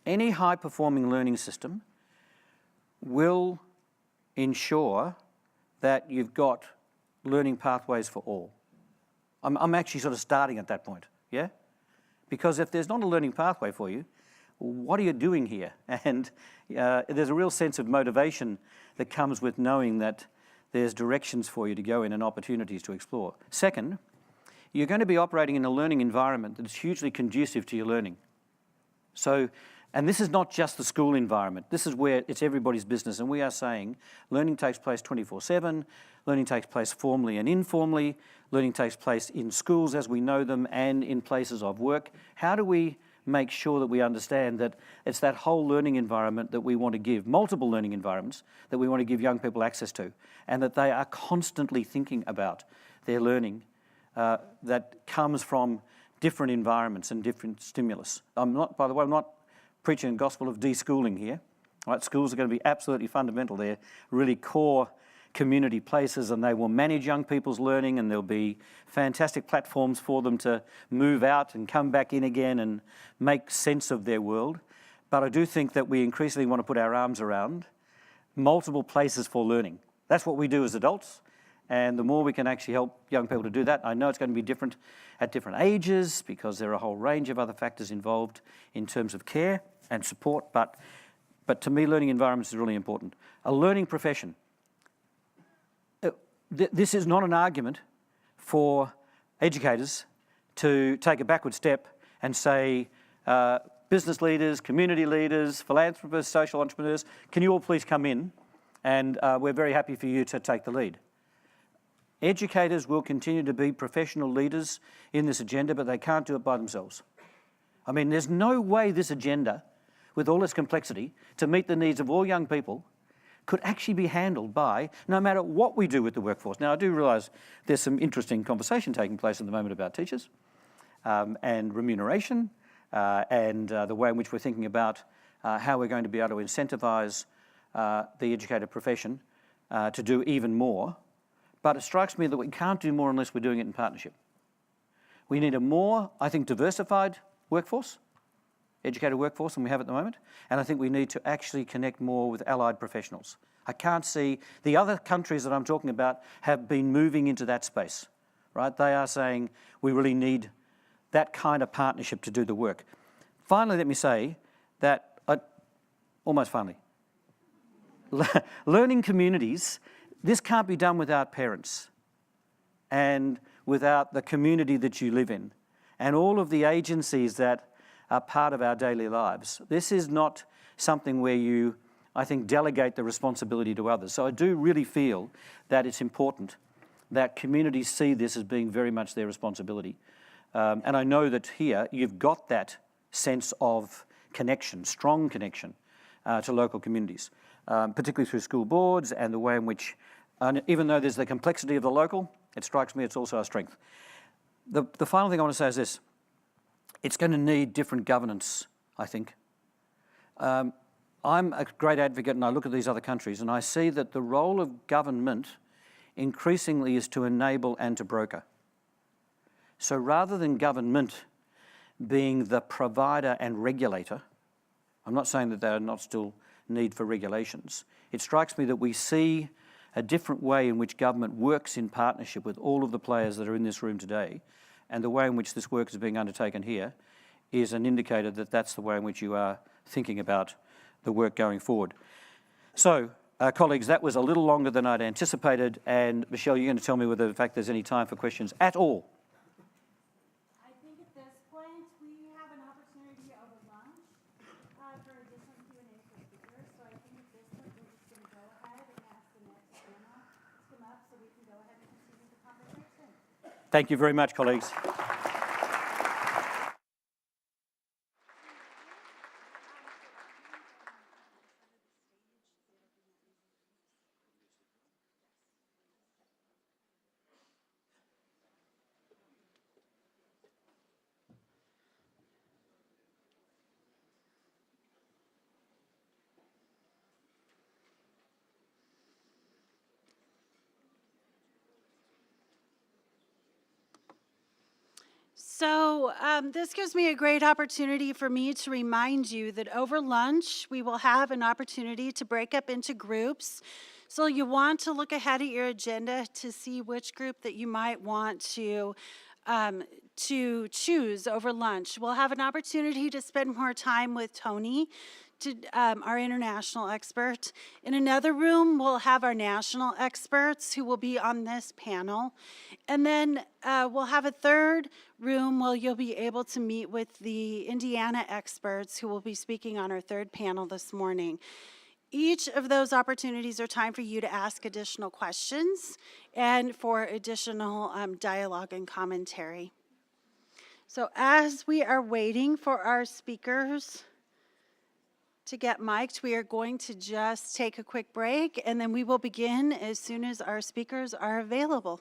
any high-performing learning system will ensure that you've got learning pathways for all. I'm actually sort of starting at that point, yeah? Because if there's not a learning pathway for you, what are you doing here? And there's a real sense of motivation that comes with knowing that there's directions for you to go in and opportunities to explore. Second, you're going to be operating in a learning environment that's hugely conducive to your learning. So, and this is not just the school environment. This is where it's everybody's business. And we are saying learning takes place 24/7, learning takes place formally and informally, learning takes place in schools as we know them and in places of work. How do we make sure that we understand that it's that whole learning environment that we want to give, multiple learning environments that we want to give young people access to, and that they are constantly thinking about their learning that comes from different environments and different stimulus. By the way, I'm not preaching a gospel of deschooling here. Right? Schools are going to be absolutely fundamental. They're really core community places, and they will manage young people's learning, and there'll be fantastic platforms for them to move out and come back in again and make sense of their world. But I do think that we increasingly want to put our arms around multiple places for learning. That's what we do as adults, and the more we can actually help young people to do that, I know it's going to be different at different ages because there are a whole range of other factors involved in terms of care and support, but to me, learning environments is really important. A learning profession. This is not an argument for educators to take a backward step and say, business leaders, community leaders, philanthropists, social entrepreneurs, can you all please come in, and we're very happy for you to take the lead. Educators will continue to be professional leaders in this agenda, but they can't do it by themselves. I mean, there's no way this agenda, with all its complexity, to meet the needs of all young people, could actually be handled by, no matter what we do with the workforce. Now, I do realise there's some interesting conversation taking place at the moment about teachers and remuneration and the way in which we're thinking about how we're going to be able to incentivise the educator profession to do even more. But it strikes me that we can't do more unless we're doing it in partnership. We need a more, I think, diversified workforce, educated workforce than we have at the moment, and I think we need to actually connect more with allied professionals. I can't see, the other countries that I'm talking about have been moving into that space, right? They are saying we really need that kind of partnership to do the work. Finally, let me say that, almost finally, learning communities, this can't be done without parents and without the community that you live in and all of the agencies that are part of our daily lives. This is not something where you, I think, delegate the responsibility to others. So I do really feel that it's important that communities see this as being very much their responsibility. And I know that here you've got that sense of connection, strong connection to local communities, particularly through school boards and the way in which, even though there's the complexity of the local, it strikes me it's also a strength. The final thing I want to say is this. It's going to need different governance, I think. I'm a great advocate, and I look at these other countries, and I see that the role of government increasingly is to enable and to broker. So rather than government being the provider and regulator, I'm not saying that there are not still need for regulations. It strikes me that we see a different way in which government works in partnership with all of the players that are in this room today, and the way in which this work is being undertaken here is an indicator that that's the way in which you are thinking about the work going forward. So, colleagues, that was a little longer than I'd anticipated, and Michelle, you're going to tell me whether in fact there's any time for questions at all. I think at this point we have an opportunity over lunch for additional Q&A for speakers, so I think at this point we're just going to go ahead and ask the next panel to come up so we can go ahead and continue the conversation. Thank you very much, colleagues. So this gives me a great opportunity for me to remind you that over lunch, we will have an opportunity to break up into groups. So you want to look ahead at your agenda to see which group that you might want to choose over lunch. We'll have an opportunity to spend more time with Tony, our international expert. In another room, we'll have our national experts who will be on this panel. And then we'll have a third room where you'll be able to meet with the Indiana experts who will be speaking on our third panel this morning. Each of those opportunities are time for you to ask additional questions and for additional dialogue and commentary. So as we are waiting for our speakers to get mic'd, we are going to just take a quick break, and then we will begin as soon as our speakers are available.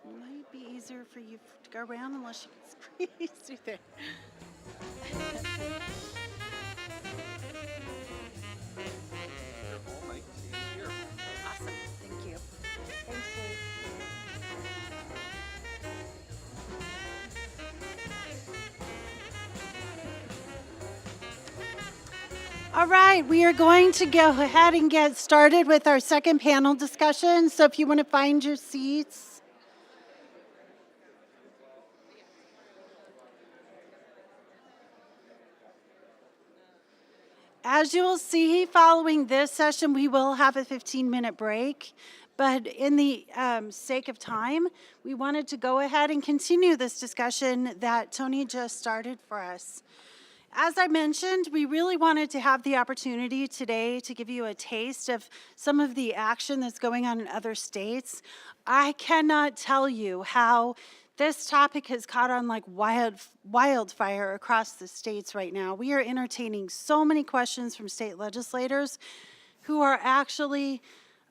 It might be easier for you to go around unless you can squeeze through there. Awesome, thank you. Thanks, Lee. All right, we are going to go ahead and get started with our second panel discussion. So if you want to find your seats. As you will see, following this session, we will have a 15-minute break. But in the sake of time, we wanted to go ahead and continue this discussion that Tony just started for us. As I mentioned, we really wanted to have the opportunity today to give you a taste of some of the action that's going on in other states. I cannot tell you how this topic has caught on like wildfire across the states right now. We are entertaining so many questions from state legislators who are actually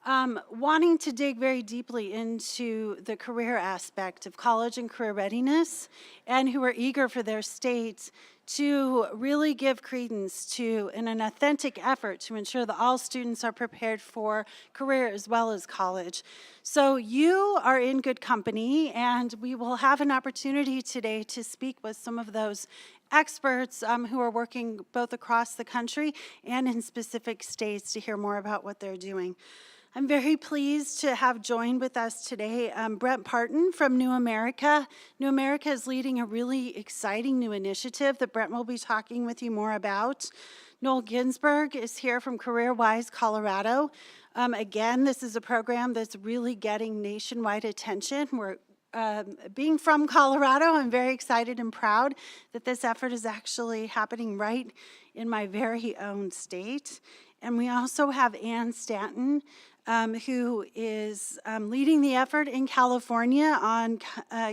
wanting to dig very deeply into the career aspect of college and career readiness, and who are eager for their states to really give credence to an authentic effort to ensure that all students are prepared for career as well as college. So you are in good company, and we will have an opportunity today to speak with some of those experts who are working both across the country and in specific states to hear more about what they're doing. I'm very pleased to have joined with us today Brent Parton from New America. New America is leading a really exciting new initiative that Brent will be talking with you more about. Noel Ginsberg is here from CareerWise Colorado. Again, this is a program that's really getting nationwide attention. We're being from Colorado, I'm very excited and proud that this effort is actually happening right in my very own state. And we also have Ann Stanton, who is leading the effort in California on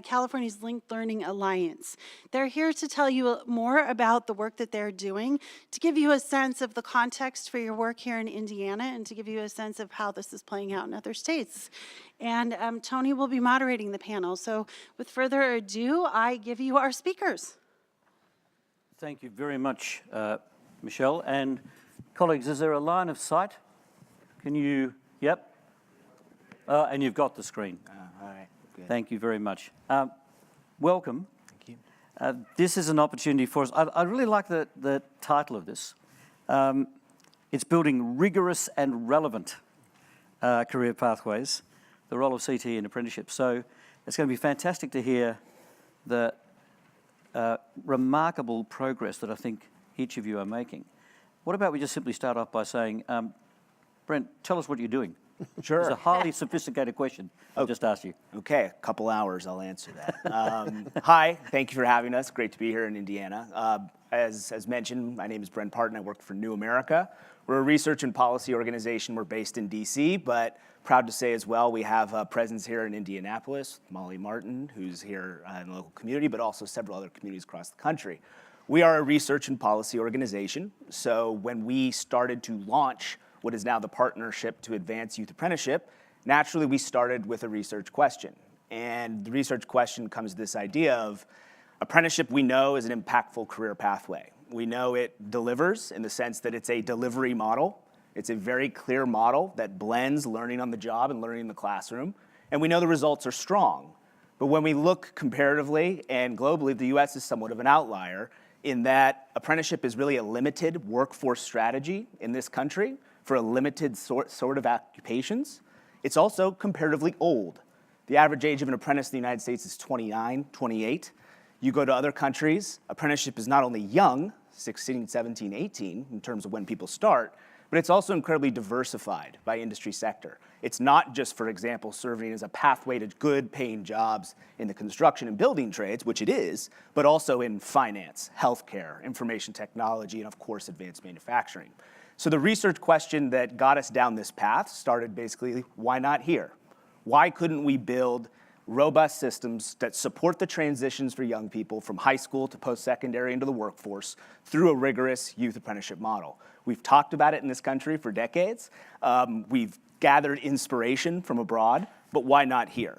California's Linked Learning Alliance. They're here to tell you more about the work that they're doing, to give you a sense of the context for your work here in Indiana, and to give you a sense of how this is playing out in other states. And Tony will be moderating the panel. So with further ado, I give you our speakers. Thank you very much, Michelle. And colleagues, is there a line of sight? Can you, yep. And you've got the screen. All right, good. Thank you very much. Welcome. Thank you. This is an opportunity for us. I really like the title of this. It's building rigorous and relevant career pathways, the role of CTE in apprenticeship. So it's going to be fantastic to hear the remarkable progress that I think each of you are making. What about we just simply start off by saying, Brent, tell us what you're doing. Sure. It's a highly sophisticated question I just asked you. Okay, a couple hours, I'll answer that. Hi, thank you for having us. Great to be here in Indiana. As mentioned, my name is Brent Parton. I work for New America. We're a research and policy organization. We're based in DC, but proud to say as well, we have a presence here in Indianapolis, Molly Martin, who's here in the local community, but also several other communities across the country. We are a research and policy organization, so when we started to launch what is now the Partnership to Advance Youth Apprenticeship, naturally we started with a research question. And the research question comes to this idea of apprenticeship we know is an impactful career pathway. We know it delivers in the sense that it's a delivery model. It's a very clear model that blends learning on the job and learning in the classroom. And we know the results are strong. But when we look comparatively and globally, the US is somewhat of an outlier in that apprenticeship is really a limited workforce strategy in this country for a limited sort of occupations. It's also comparatively old. The average age of an apprentice in the United States is 29, 28. You go to other countries, apprenticeship is not only young, 16, 17, 18 in terms of when people start, but it's also incredibly diversified by industry sector. It's not just, for example, serving as a pathway to good paying jobs in the construction and building trades, which it is, but also in finance, healthcare, information technology, and of course, advanced manufacturing. So the research question that got us down this path started basically, why not here? Why couldn't we build robust systems that support the transitions for young people from high school to post-secondary into the workforce through a rigorous youth apprenticeship model? We've talked about it in this country for decades. We've gathered inspiration from abroad, but why not here?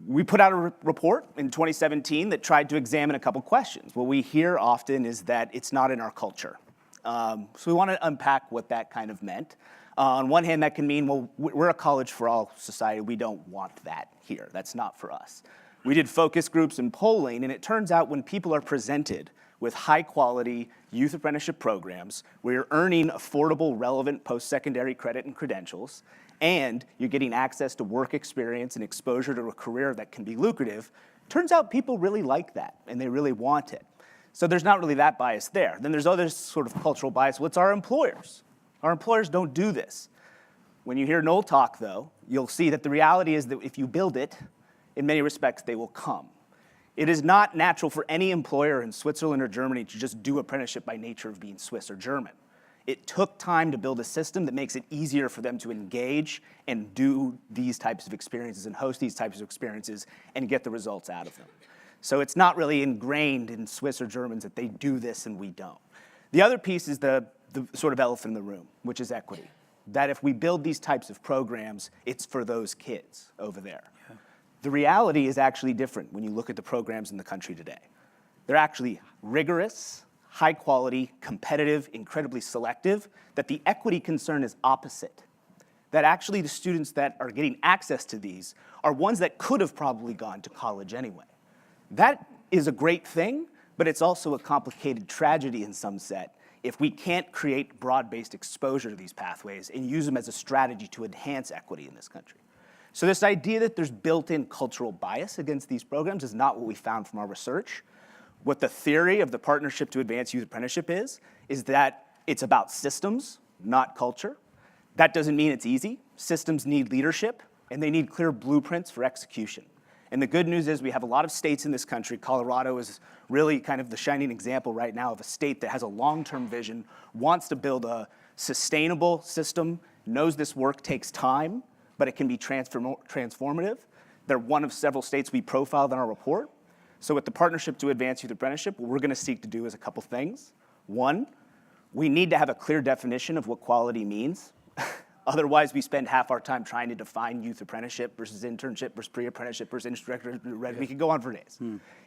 We put out a report in 2017 that tried to examine a couple questions. What we hear often is that it's not in our culture. So we want to unpack what that kind of meant. On one hand, that can mean, well, we're a college for all society. We don't want that here. That's not for us. We did focus groups and polling, and it turns out when people are presented with high-quality youth apprenticeship programs where you're earning affordable, relevant post-secondary credit and credentials, and you're getting access to work experience and exposure to a career that can be lucrative, turns out people really like that, and they really want it. So there's not really that bias there. Then there's other sort of cultural bias. Well, it's our employers. Our employers don't do this. When you hear Noel talk, though, you'll see that the reality is that if you build it, in many respects, they will come. It is not natural for any employer in Switzerland or Germany to just do apprenticeship by nature of being Swiss or German. It took time to build a system that makes it easier for them to engage and do these types of experiences and host these types of experiences and get the results out of them. So it's not really ingrained in Swiss or Germans that they do this and we don't. The other piece is the sort of elephant in the room, which is equity. That if we build these types of programs, it's for those kids over there. Yeah. The reality is actually different when you look at the programs in the country today. They're actually rigorous, high quality, competitive, incredibly selective, that the equity concern is opposite. That actually the students that are getting access to these are ones that could have probably gone to college anyway. That is a great thing, but it's also a complicated tragedy in some set if we can't create broad-based exposure to these pathways and use them as a strategy to enhance equity in this country. So this idea that there's built-in cultural bias against these programs is not what we found from our research. What the theory of the Partnership to Advance Youth Apprenticeship is that it's about systems, not culture. That doesn't mean it's easy. Systems need leadership, and they need clear blueprints for execution. And the good news is we have a lot of states in this country. Colorado is really kind of the shining example right now of a state that has a long-term vision, wants to build a sustainable system, knows this work takes time, but it can be transformative. They're one of several states we profiled in our report. So with the Partnership to Advance Youth Apprenticeship, what we're going to seek to do is a couple things. One, we need to have a clear definition of what quality means. Otherwise, we spend half our time trying to define youth apprenticeship versus internship versus pre-apprenticeship versus industry. We could go on for days.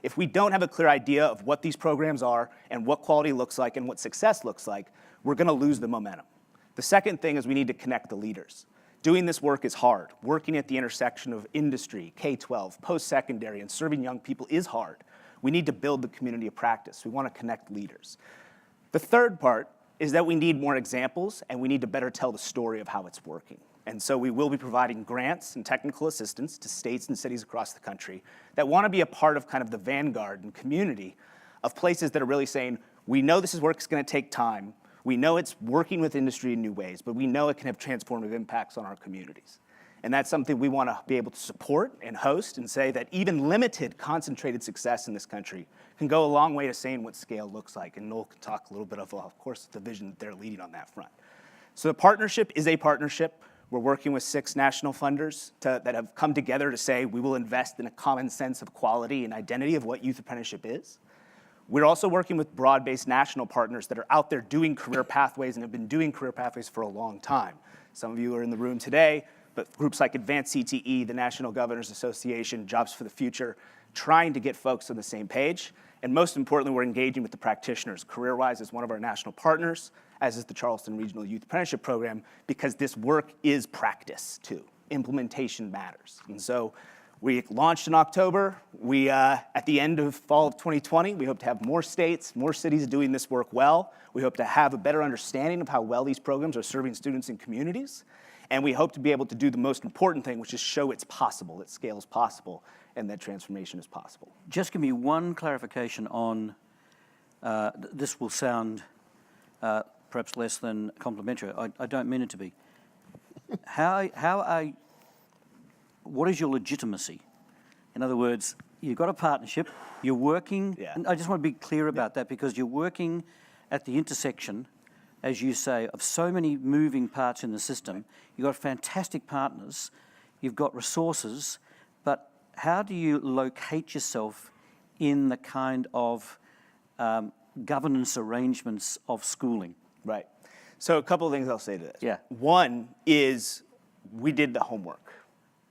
If we don't have a clear idea of what these programs are and what quality looks like and what success looks like, we're going to lose the momentum. The second thing is we need to connect the leaders. Doing this work is hard. Working at the intersection of industry, K-12, post-secondary, and serving young people is hard. We need to build the community of practice. We want to connect leaders. The third part is that we need more examples and we need to better tell the story of how it's working. And so we will be providing grants and technical assistance to states and cities across the country that want to be a part of kind of the vanguard and community of places that are really saying, we know this work is going to take time, we know it's working with industry in new ways, but we know it can have transformative impacts on our communities. And that's something we want to be able to support and host and say that even limited, concentrated success in this country can go a long way to saying what scale looks like. And Noel can talk a little bit of course, the vision that they're leading on that front. So the partnership is a partnership. We're working with 6 national funders that have come together to say we will invest in a common sense of quality and identity of what youth apprenticeship is. We're also working with broad-based national partners that are out there doing career pathways and have been doing career pathways for a long time. Some of you are in the room today, but groups like Advanced CTE, the National Governors Association, Jobs for the Future, trying to get folks on the same page. And most importantly, we're engaging with the practitioners. CareerWise is one of our national partners, as is the Charleston Regional Youth Apprenticeship Program, because this work is practice too. Implementation matters. And so we launched in October. At the end of fall of 2020, we hope to have more states, more cities doing this work well. We hope to have a better understanding of how well these programs are serving students and communities. And we hope to be able to do the most important thing, which is show it's possible, that scale is possible, and that transformation is possible. Just give me one clarification on, this will sound perhaps less than complimentary. I don't mean it to be. What is your legitimacy? In other words, you've got a partnership, you're working, and I just want to be clear about that, because you're working at the intersection, as you say, of so many moving parts in the system. You've got fantastic partners, you've got resources, but how do you locate yourself in the kind of governance arrangements of schooling? Right. So a couple of things I'll say to this. Yeah. One is we did the homework.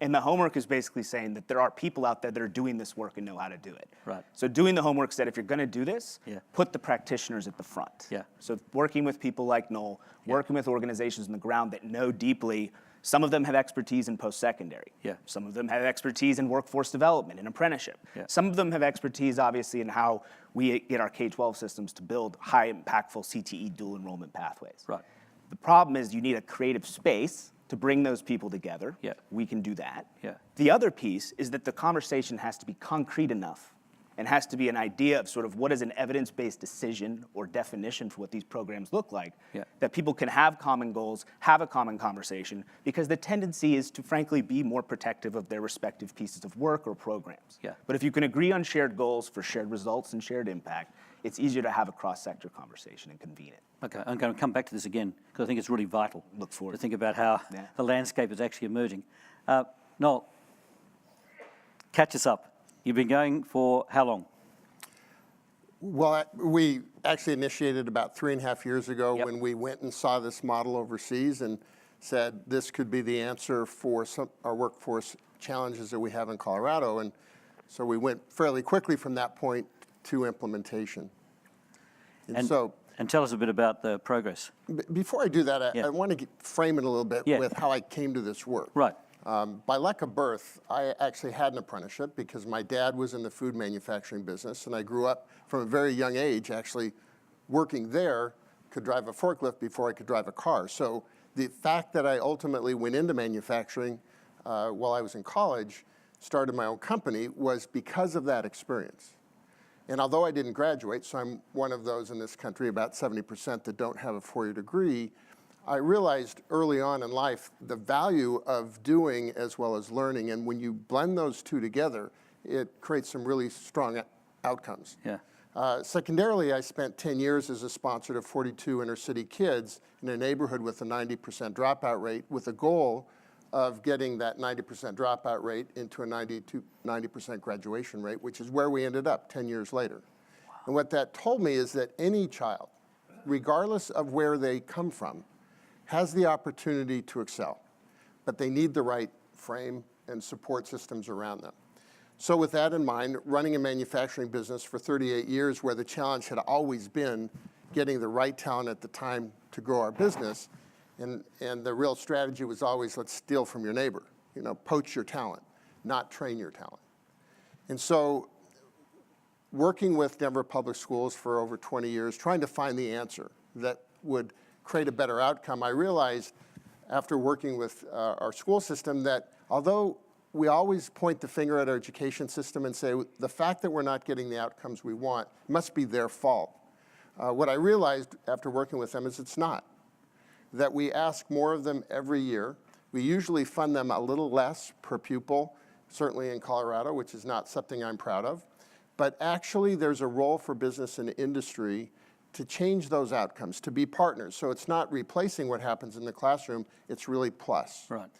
And the homework is basically saying that there are people out there that are doing this work and know how to do it. Right. So doing the homework said if you're going to do this, put the practitioners at the front. Yeah. So working with people like Noel, working with organizations on the ground that know deeply. Some of them have expertise in post-secondary. Yeah. Some of them have expertise in workforce development and apprenticeship. Yeah. Some of them have expertise, obviously, in how we get our K-12 systems to build high-impactful CTE dual enrollment pathways. Right. The problem is you need a creative space to bring those people together. Yeah. We can do that. Yeah. The other piece is that the conversation has to be concrete enough and has to be an idea of sort of what is an evidence-based decision or definition for what these programs look like, that people can have common goals, have a common conversation, because the tendency is to frankly be more protective of their respective pieces of work or programs. Yeah. But if you can agree on shared goals for shared results and shared impact, it's easier to have a cross-sector conversation and convene it. Okay, I'm going to come back to this again, because I think it's really vital. Look forward to think about how the landscape is actually emerging. Noel, catch us up. You've been going for how long? Well, we actually initiated about 3.5 years ago when we went and saw this model overseas and said this could be the answer for our workforce challenges that we have in Colorado. And so we went fairly quickly from that point to implementation. And tell us a bit about the progress. Before I do that, I want to frame it a little bit with how I came to this work. Right. By luck of birth, I actually had an apprenticeship because my dad was in the food manufacturing business, and I grew up from a very young age actually working there, could drive a forklift before I could drive a car. So the fact that I ultimately went into manufacturing while I was in college, started my own company, was because of that experience. And although I didn't graduate, so I'm one of those in this country, about 70% that don't have a four-year degree, I realized early on in life the value of doing as well as learning. And when you blend those two together, it creates some really strong outcomes. Yeah. Secondarily, I spent 10 years as a sponsor to 42 inner city kids in a neighborhood with a 90% dropout rate, with a goal of getting that 90% dropout rate into a 90% graduation rate, which is where we ended up 10 years later. Wow. And what that told me is that any child, regardless of where they come from, has the opportunity to excel, but they need the right frame and support systems around them. So with that in mind, running a manufacturing business for 38 years, where the challenge had always been getting the right talent at the time to grow our business, and the real strategy was always, let's steal from your neighbor, poach your talent, not train your talent. And so working with Denver Public Schools for over 20 years, trying to find the answer that would create a better outcome, I realized after working with our school system that although we always point the finger at our education system and say the fact that we're not getting the outcomes we want must be their fault. What I realized after working with them is it's not. That we ask more of them every year. We usually fund them a little less per pupil, certainly in Colorado, which is not something I'm proud of. But actually there's a role for business and industry to change those outcomes, to be partners. So it's not replacing what happens in the classroom, it's really plus. Right.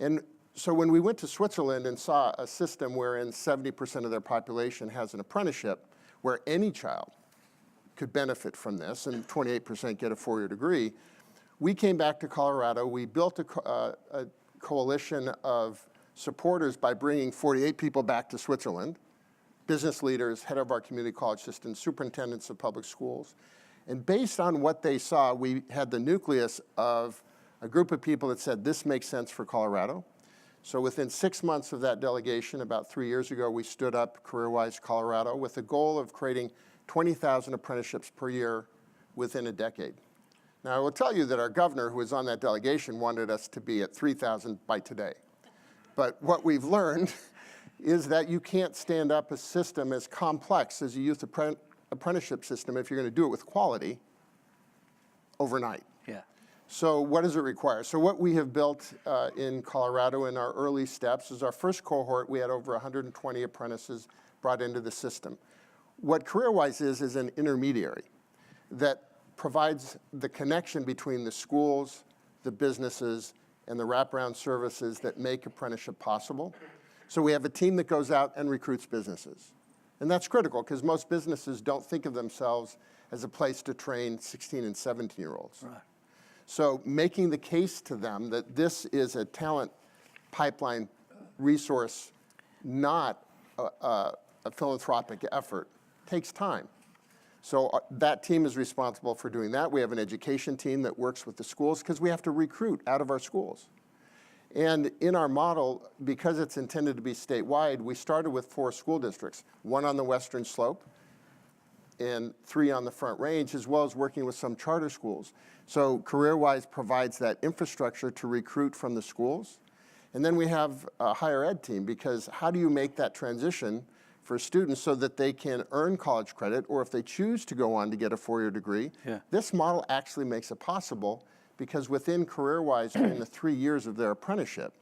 And so when we went to Switzerland and saw a system wherein 70% of their population has an apprenticeship, where any child could benefit from this, and 28% get a four-year degree, we came back to Colorado. We built a coalition of supporters by bringing 48 people back to Switzerland, business leaders, head of our community college system, superintendents of public schools. And based on what they saw, we had the nucleus of a group of people that said, this makes sense for Colorado. So within 6 months of that delegation, about 3 years ago, we stood up CareerWise Colorado with the goal of creating 20,000 apprenticeships per year within a decade. Now, I will tell you that our governor, who was on that delegation, wanted us to be at 3,000 by today. But what we've learned is that you can't stand up a system as complex as a youth apprenticeship system if you're going to do it with quality overnight. Yeah. So what does it require? So what we have built in Colorado in our early steps is our first cohort. We had over 120 apprentices brought into the system. What CareerWise is an intermediary that provides the connection between the schools, the businesses, and the wraparound services that make apprenticeship possible. So we have a team that goes out and recruits businesses. And that's critical because most businesses don't think of themselves as a place to train 16 and 17-year-olds. Right. So making the case to them that this is a talent pipeline resource, not a philanthropic effort, takes time. So that team is responsible for doing that. We have an education team that works with the schools because we have to recruit out of our schools. And in our model, because it's intended to be statewide, we started with 4 school districts, 1 on the western slope and 3 on the Front Range, as well as working with some charter schools. So CareerWise provides that infrastructure to recruit from the schools. And then we have a higher ed team, because how do you make that transition for students so that they can earn college credit, or if they choose to go on to get a 4-year degree? Yeah. This model actually makes it possible, because within CareerWise, during the 3 years of their apprenticeship,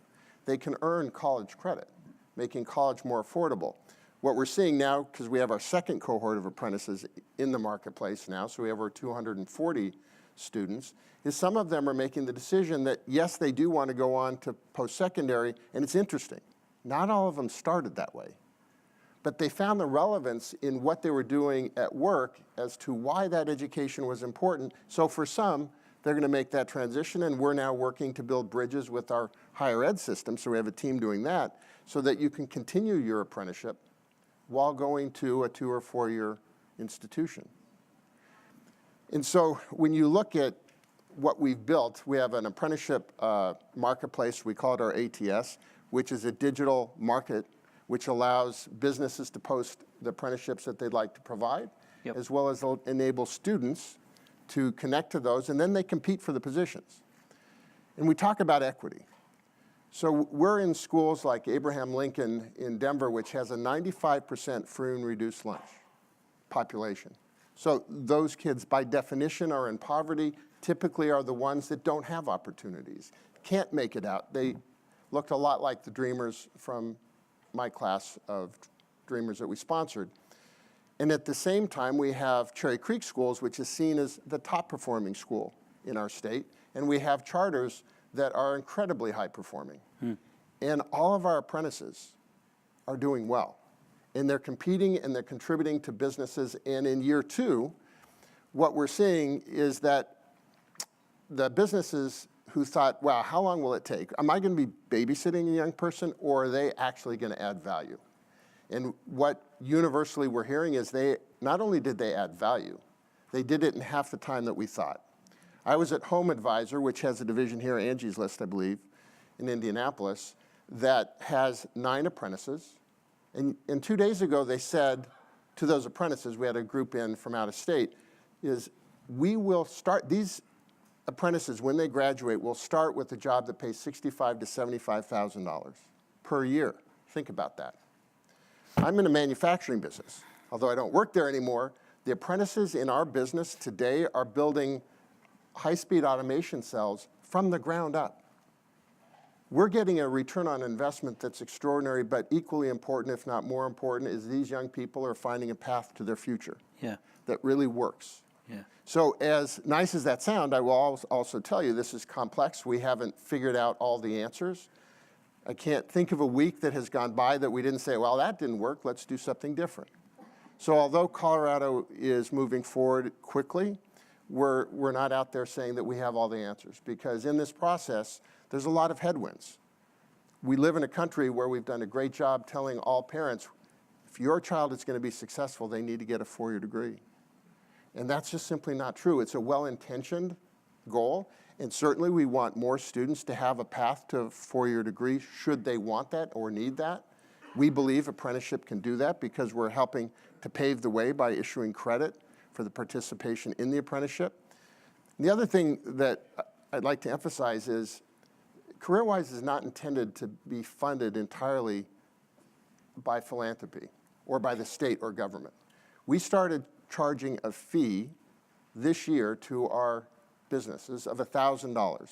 they can earn college credit, making college more affordable. What we're seeing now, because we have our second cohort of apprentices in the marketplace now, so we have over 240 students, is some of them are making the decision that, yes, they do want to go on to post-secondary, and it's interesting. Not all of them started that way, but they found the relevance in what they were doing at work as to why that education was important. So for some, they're going to make that transition, and we're now working to build bridges with our higher ed system, so we have a team doing that, so that you can continue your apprenticeship while going to a 2 or 4 year institution. And so when you look at what we've built, we have an apprenticeship marketplace, we call it our ATS, which is a digital market which allows businesses to post the apprenticeships that they'd like to provide, Yep. as well as enable students to connect to those, and then they compete for the positions. And we talk about equity. So we're in schools like Abraham Lincoln in Denver, which has a 95% free and reduced lunch population. So those kids, by definition, are in poverty, typically are the ones that don't have opportunities, can't make it out. They looked a lot like the Dreamers from my class of Dreamers that we sponsored. And at the same time, we have Cherry Creek Schools, which is seen as the top performing school in our state. And we have charters that are incredibly high performing. And all of our apprentices are doing well. And they're competing and they're contributing to businesses. And in year 2, what we're seeing is that the businesses who thought, wow, how long will it take? Am I going to be babysitting a young person, or are they actually going to add value? And what universally we're hearing is not only did they add value, they did it in half the time that we thought. I was at Home Advisor, which has a division here, Angie's List, I believe, in Indianapolis, that has 9 apprentices. And 2 days ago, they said to those apprentices, we had a group in from out of state, is we will start, these apprentices, when they graduate, will start with a job that pays $65,000 to $75,000 per year. Think about that. I'm in a manufacturing business. Although I don't work there anymore, the apprentices in our business today are building high-speed automation cells from the ground up. We're getting a return on investment that's extraordinary, but equally important, if not more important, is these young people are finding a path to their future that really works. Yeah. So as nice as that sounds, I will also tell you this is complex. We haven't figured out all the answers. I can't think of a week that has gone by that we didn't say, well, that didn't work, let's do something different. So although Colorado is moving forward quickly, we're not out there saying that we have all the answers, because in this process, there's a lot of headwinds. We live in a country where we've done a great job telling all parents, if your child is going to be successful, they need to get a four-year degree. And that's just simply not true. It's a well-intentioned goal, and certainly we want more students to have a path to a four-year degree should they want that or need that. We believe apprenticeship can do that because we're helping to pave the way by issuing credit for the participation in the apprenticeship. The other thing that I'd like to emphasize is CareerWise is not intended to be funded entirely by philanthropy or by the state or government. We started charging a fee this year to our businesses of $1,000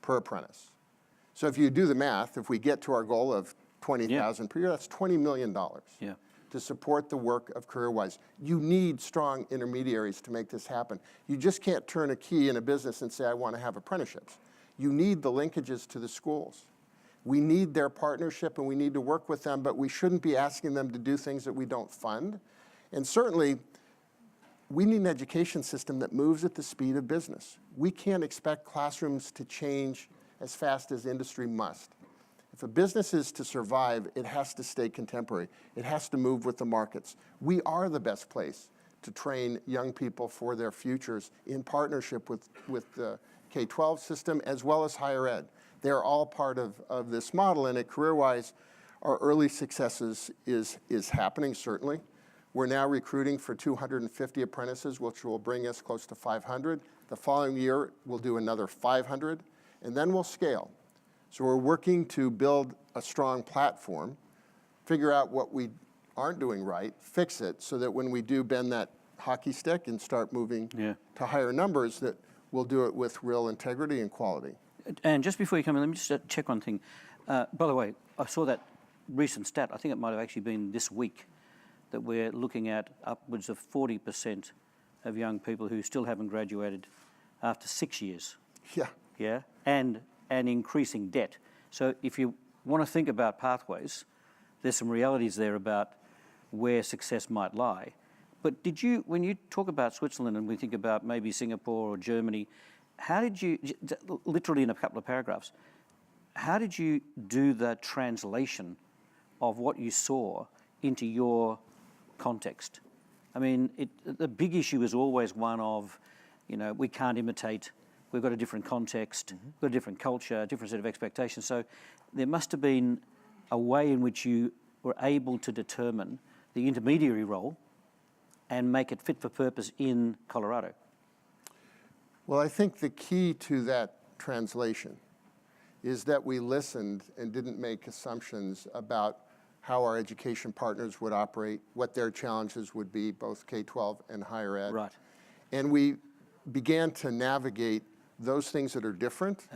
per apprentice. So if you do the math, if we get to our goal of $20,000 per year, that's $20 million to support the work of CareerWise. You need strong intermediaries to make this happen. You just can't turn a key in a business and say, I want to have apprenticeships. You need the linkages to the schools. We need their partnership and we need to work with them, but we shouldn't be asking them to do things that we don't fund. And certainly, we need an education system that moves at the speed of business. We can't expect classrooms to change as fast as industry must. If a business is to survive, it has to stay contemporary. It has to move with the markets. We are the best place to train young people for their futures in partnership with the K-12 system as well as higher ed. They're all part of this model, and at CareerWise, our early successes is happening, certainly. We're now recruiting for 250 apprentices, which will bring us close to 500. The following year, we'll do another 500, and then we'll scale. So we're working to build a strong platform, figure out what we aren't doing right, fix it, so that when we do bend that hockey stick and start moving to higher numbers, that we'll do it with real integrity and quality. And just before you come in, let me just check one thing. By the way, I saw that recent stat, I think it might have actually been this week, that we're looking at upwards of 40% of young people who still haven't graduated after 6 years. Yeah. And increasing debt. So if you want to think about pathways, there's some realities there about where success might lie. But did you, when you talk about Switzerland and we think about maybe Singapore or Germany, how did you, literally in a couple of paragraphs, how did you do the translation of what you saw into your context? I mean, the big issue is always one of, we can't imitate. We've got a different context, we've got a different culture, a different set of expectations. So there must have been a way in which you were able to determine the intermediary role and make it fit for purpose in Colorado. Well, I think the key to that translation is that we listened and didn't make assumptions about how our education partners would operate, what their challenges would be, both K-12 and higher ed. Right. And we began to navigate those things that are different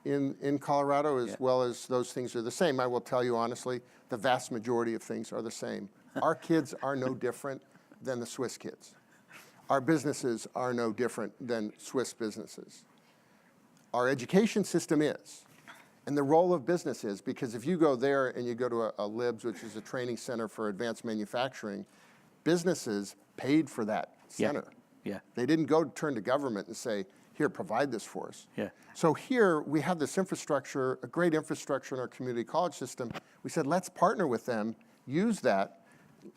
in Colorado as well as those things that are the same. I will tell you honestly, the vast majority of things are the same. Our kids are no different than the Swiss kids. Our businesses are no different than Swiss businesses. Our education system is. And the role of business is, because if you go there and you go to a LIBS, which is a training center for advanced manufacturing, businesses paid for that center. They didn't go turn to government and say, here, provide this for us. So here we have this infrastructure, a great infrastructure in our community college system. We said, let's partner with them, use that,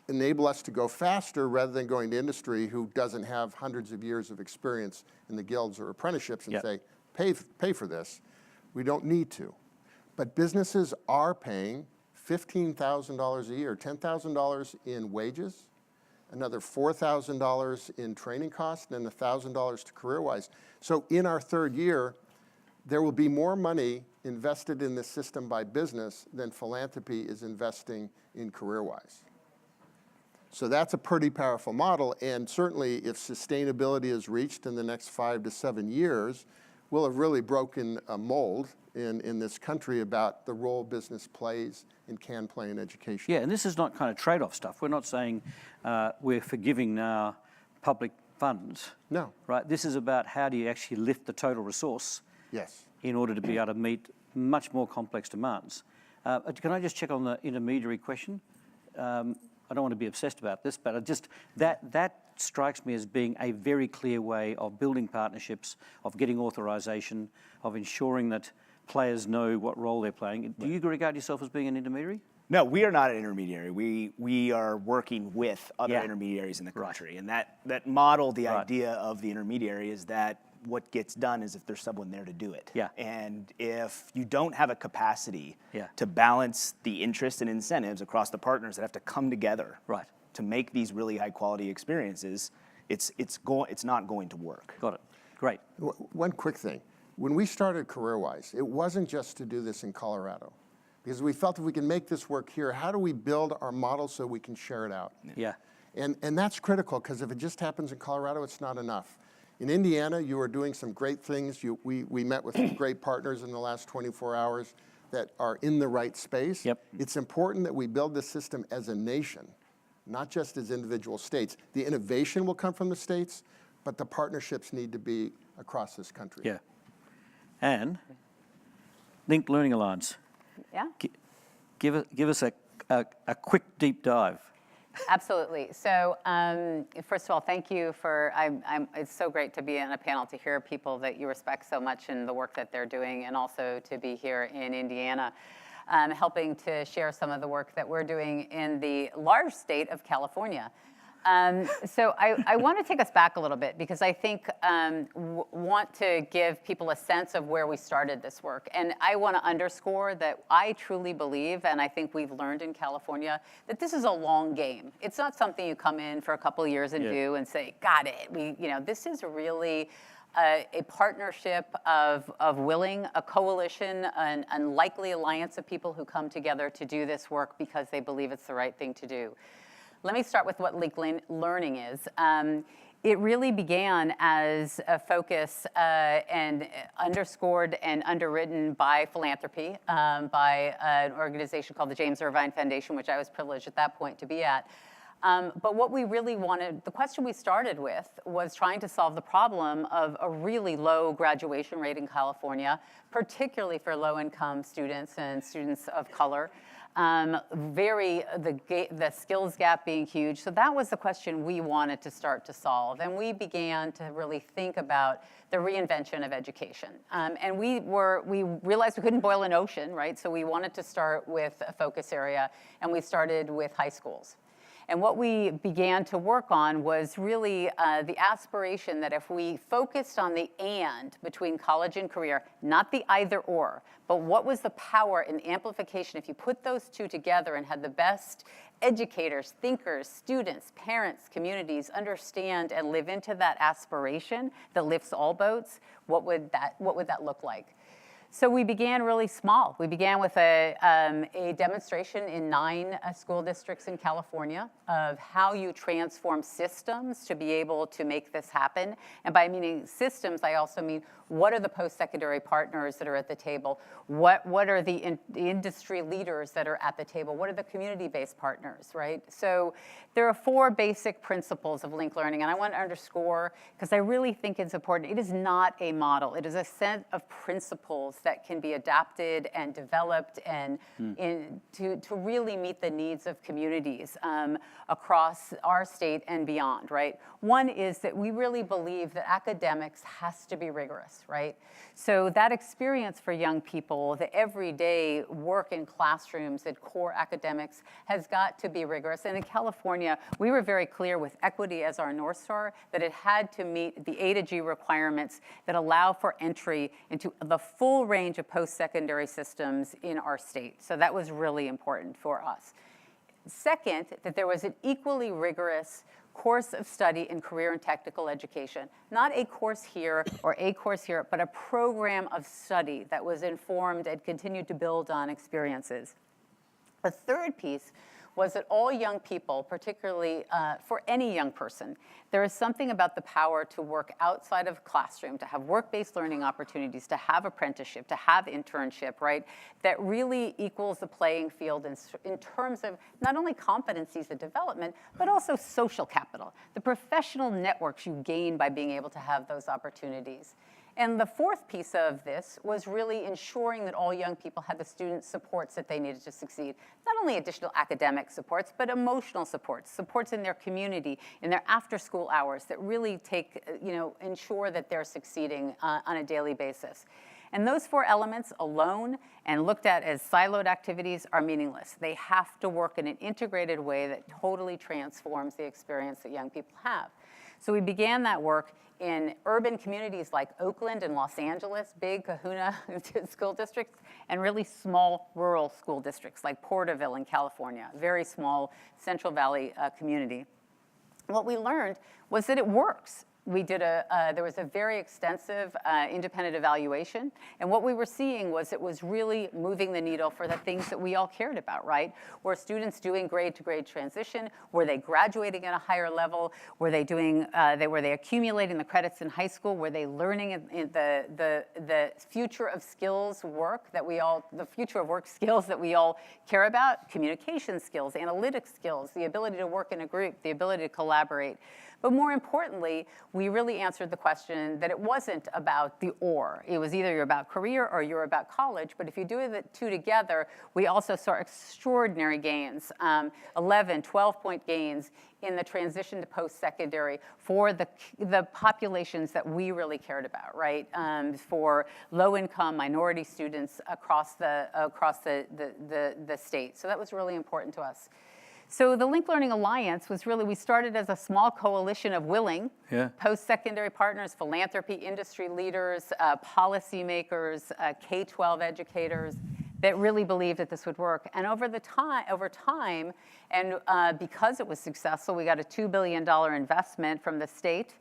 enable us to go faster rather than going to industry who doesn't have hundreds of years of experience in the guilds or apprenticeships and say, pay for this. We don't need to. But businesses are paying $15,000 a year, $10,000 in wages, another $4,000 in training costs, and then $1,000 to CareerWise. So in our third year, there will be more money invested in this system by business than philanthropy is investing in CareerWise. So that's a pretty powerful model, and certainly if sustainability is reached in the next 5 to 7 years, we'll have really broken a mold in this country about the role business plays and can play in education. Yeah, and this is not kind of trade-off stuff. We're not saying we're forgiving now public funds. No. Right? This is about how do you actually lift the total resource in order to be able to meet much more complex demands. Can I just check on the intermediary question? I don't want to be obsessed about this, but that strikes me as being a very clear way of building partnerships, of getting authorization, of ensuring that players know what role they're playing. Do you regard yourself as being an intermediary? No, we are not an intermediary. We are working with other Yeah. intermediaries in the country. And that model, the idea of the intermediary is that what gets done is if there's someone there to do it. Yeah. And if you don't have a capacity Yeah. to balance the interests and incentives across the partners that have to come together Right. to make these really high quality experiences, it's not going to work. Got it. Great. One quick thing. When we started CareerWise, it wasn't just to do this in Colorado. Because we felt if we can make this work here, how do we build our model so we can share it out? Yeah. And that's critical, because if it just happens in Colorado, it's not enough. In Indiana, you are doing some great things. We met with some great partners in the last 24 hours that are in the right space. Yep. It's important that we build this system as a nation, not just as individual states. The innovation will come from the states, but the partnerships need to be across this country. Yeah. And Linked Learning Alliance. Yeah, Give us a quick deep dive. absolutely. So first of all, thank you for, it's so great to be on a panel to hear people that you respect so much in the work that they're doing, and also to be here in Indiana, helping to share some of the work that we're doing in the large state of California. So I want to take us back a little bit, because I think want to give people a sense of where we started this work. And I want to underscore that I truly believe, and I think we've learned in California, that this is a long game. It's not something you come in for a couple of years and do and say, got it. This is really a partnership of willing, a coalition, an unlikely alliance of people who come together to do this work because they believe it's the right thing to do. Let me start with what linked learning is. It really began as a focus and underscored and underwritten by philanthropy, by an organization called the James Irvine Foundation, which I was privileged at that point to be at. But what we really wanted, the question we started with was trying to solve the problem of a really low graduation rate in California, particularly for low-income students and students of color. The skills gap being huge. So that was the question we wanted to start to solve. And we began to really think about the reinvention of education. And we realized we couldn't boil an ocean, right? So we wanted to start with a focus area, and we started with high schools. And what we began to work on was really the aspiration that if we focused on the and between college and career, not the either or, but what was the power and amplification if you put those two together and had the best educators, thinkers, students, parents, communities understand and live into that aspiration that lifts all boats, what would that look like? So we began really small. We began with a demonstration in 9 school districts in California of how you transform systems to be able to make this happen. And by meaning systems, I also mean what are the post-secondary partners that are at the table? What are the industry leaders that are at the table? What are the community-based partners, right? So there are 4 basic principles of linked learning, and I want to underscore, because I really think it's important, it is not a model. It is a set of principles that can be adapted and developed and to really meet the needs of communities across our state and beyond, right? One is that we really believe that academics has to be rigorous, right? So that experience for young people, the everyday work in classrooms at core academics has got to be rigorous. And in California, we were very clear with equity as our North Star that it had to meet the A to G requirements that allow for entry into the full range of post-secondary systems in our state. So that was really important for us. Second, that there was an equally rigorous course of study in career and technical education. Not a course here or a course here, but a program of study that was informed and continued to build on experiences. The third piece was that all young people, particularly for any young person, there is something about the power to work outside of classroom, to have work-based learning opportunities, to have apprenticeship, to have internship, right? That really equals the playing field in terms of not only competencies and development, but also social capital, the professional networks you gain by being able to have those opportunities. And the fourth piece of this was really ensuring that all young people had the student supports that they needed to succeed. Not only additional academic supports, but emotional supports, supports in their community, in their after-school hours that really ensure that they're succeeding on a daily basis. And those 4 elements alone and looked at as siloed activities are meaningless. They have to work in an integrated way that totally transforms the experience that young people have. So we began that work in urban communities like Oakland and Los Angeles, big kahuna school districts, and really small rural school districts like Porterville in California, a very small Central Valley community. What we learned was that it works. There was a very extensive independent evaluation, and what we were seeing was it was really moving the needle for the things that we all cared about, right? Were students doing grade-to-grade transition? Were they graduating at a higher level? Were they accumulating the credits in high school? Were they learning in the future of skills work that the future of work skills that we all care about? Communication skills, analytic skills, the ability to work in a group, the ability to collaborate. But more importantly, we really answered the question that it wasn't about the or. It was either you're about career or you're about college. But if you do the 2 together, we also saw extraordinary gains, 11, 12-point gains in the transition to post-secondary for the populations that we really cared about, right? For low-income minority students across the state. So that was really important to us. So the Link Learning Alliance was really, we started as a small coalition of willing post-secondary partners, philanthropy, industry leaders, policymakers, K-12 educators that really believed that this would work. And over time, and because it was successful, we got a $2 billion investment from the state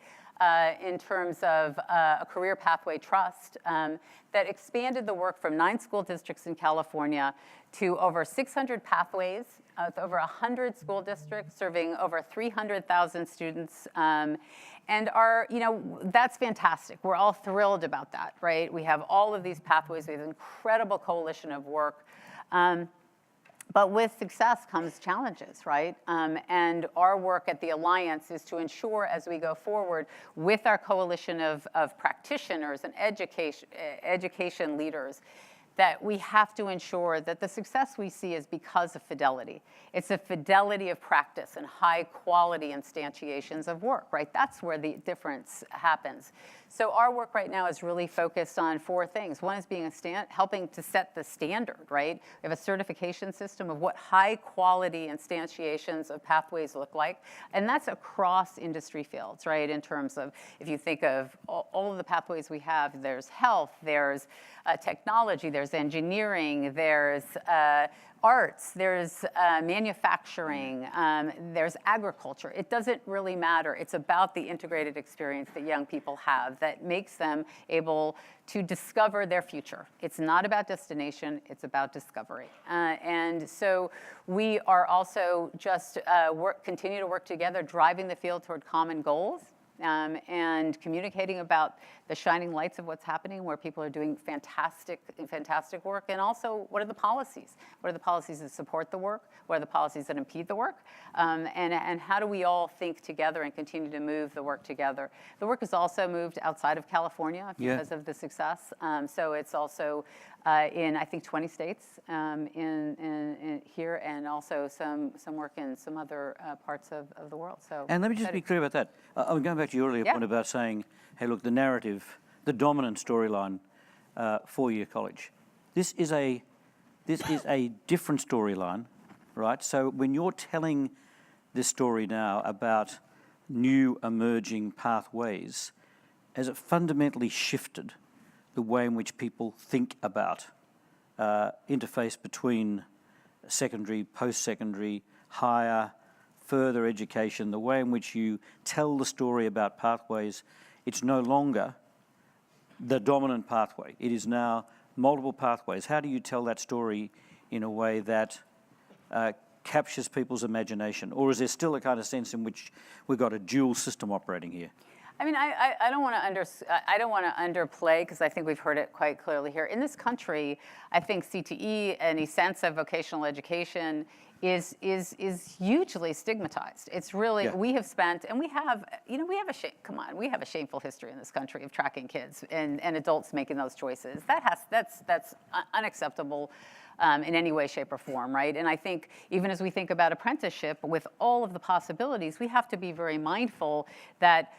in terms of a career pathway trust that expanded the work from 9 school districts in California to over 600 pathways, with over 100 school districts serving over 300,000 students. And that's fantastic. We're all thrilled about that, right? We have all of these pathways. We have an incredible coalition of work. But with success comes challenges, right? And our work at the Alliance is to ensure as we go forward with our coalition of practitioners and education leaders that we have to ensure that the success we see is because of fidelity. It's a fidelity of practice and high quality instantiations of work, right? That's where the difference happens. So our work right now is really focused on 4 things. One is helping to set the standard, right? We have a certification system of what high quality instantiations of pathways look like. And that's across industry fields, right? In terms of, if you think of all of the pathways we have, there's health, there's technology, there's engineering, there's arts, there's manufacturing, there's agriculture. It doesn't really matter. It's about the integrated experience that young people have that makes them able to discover their future. It's not about destination, it's about discovery. And so we are also just continue to work together, driving the field toward common goals. And communicating about the shining lights of what's happening, where people are doing fantastic work, and also what are the policies? What are the policies that support the work? What are the policies that impede the work? And how do we all think together and continue to move the work together? The work has also moved outside of California because of the success. So it's also in, I think, 20 states in here, and also some work in some other parts of the world. So, and let me just be clear about that. I'm going back to your earlier point about saying, hey, look, the narrative, the dominant storyline, 4-year college. This is a different storyline, right? So when you're telling this story now about new emerging pathways, has it fundamentally shifted the way in which people think about interface between secondary, post-secondary, higher, further education, the way in which you tell the story about pathways? It's no longer the dominant pathway. It is now multiple pathways. How do you tell that story in a way that captures people's imagination? Or is there still a kind of sense in which we've got a dual system operating here? I mean, I don't want to underplay, because I think we've heard it quite clearly here. In this country, I think CTE and a sense of vocational education is hugely stigmatized. It's really, we have spent, and we have a shameful history in this country of tracking kids and adults making those choices. That's unacceptable. In any way, shape, or form, right? And I think even as we think about apprenticeship, with all of the possibilities, we have to be very mindful that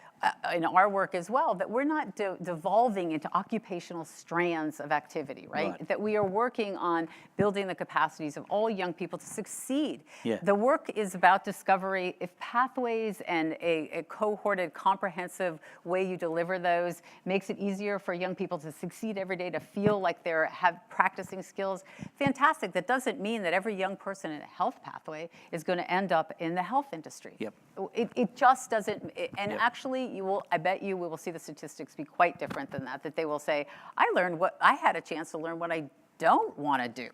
in our work as well, that we're not devolving into occupational strands of activity, right? That we are working on building the capacities of all young people to succeed. Yeah. The work is about discovery. If pathways and a cohorted, comprehensive way you deliver those makes it easier for young people to succeed every day, to feel like they're practicing skills, fantastic. That doesn't mean that every young person in a health pathway is going to end up in the health industry. Yep. It just doesn't, and actually I bet you we will see the statistics be quite different than that, that they will say, I had a chance to learn what I don't want to do.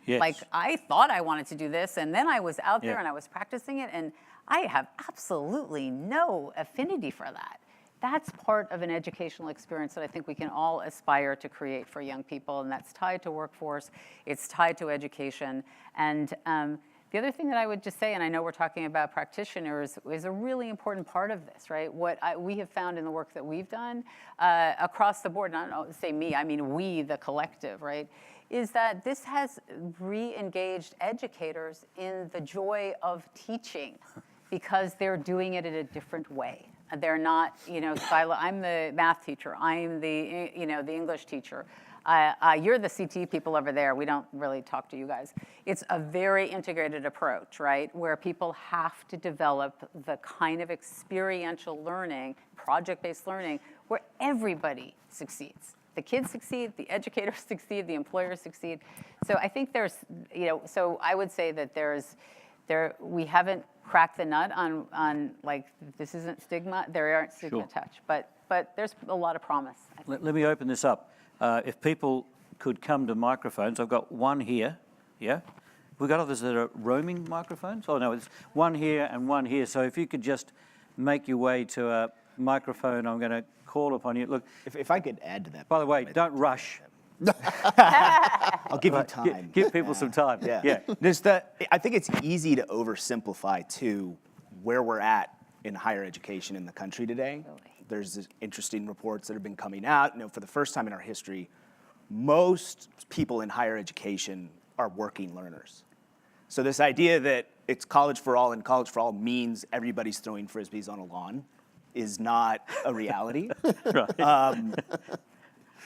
Yes. Like, I thought I wanted to do this, and then I was out there Yeah. and I was practicing it, and I have absolutely no affinity for that. That's part of an educational experience that I think we can all aspire to create for young people, and that's tied to workforce, it's tied to education, and the other thing that I would just say, and I know we're talking about practitioners, is a really important part of this, right? What we have found in the work that we've done across the board, and I don't say me, I mean we, the collective, right, is that this has re-engaged educators in the joy of teaching because they're doing it in a different way. They're not, Skyla, I'm the math teacher, I'm the, the English teacher. You're the CT people over there. We don't really talk to you guys. It's a very integrated approach, right? Where people have to develop the kind of experiential learning, project-based learning, where everybody succeeds. The kids succeed, the educators succeed, the employers succeed. So I think there's, so I would say that we haven't cracked the nut on like, this isn't stigma, there aren't stigma Sure. attached, but there's a lot of promise. I think. Let me open this up. If people could come to microphones, I've got one here, yeah? We've got others that are roaming microphones? Oh, no, it's one here and one here. So if you could just make your way to a microphone, I'm going to call upon you. Look, If I could add to that. by the way, don't rush. I'll give you time. Give people some time. Yeah. I think it's easy to oversimplify, too, where we're at in higher education in the country today. There's this interesting reports that have been coming out. For the first time in our history, most people in higher education are working learners. So this idea that it's college for all and college for all means everybody's throwing frisbees on a lawn is not a reality.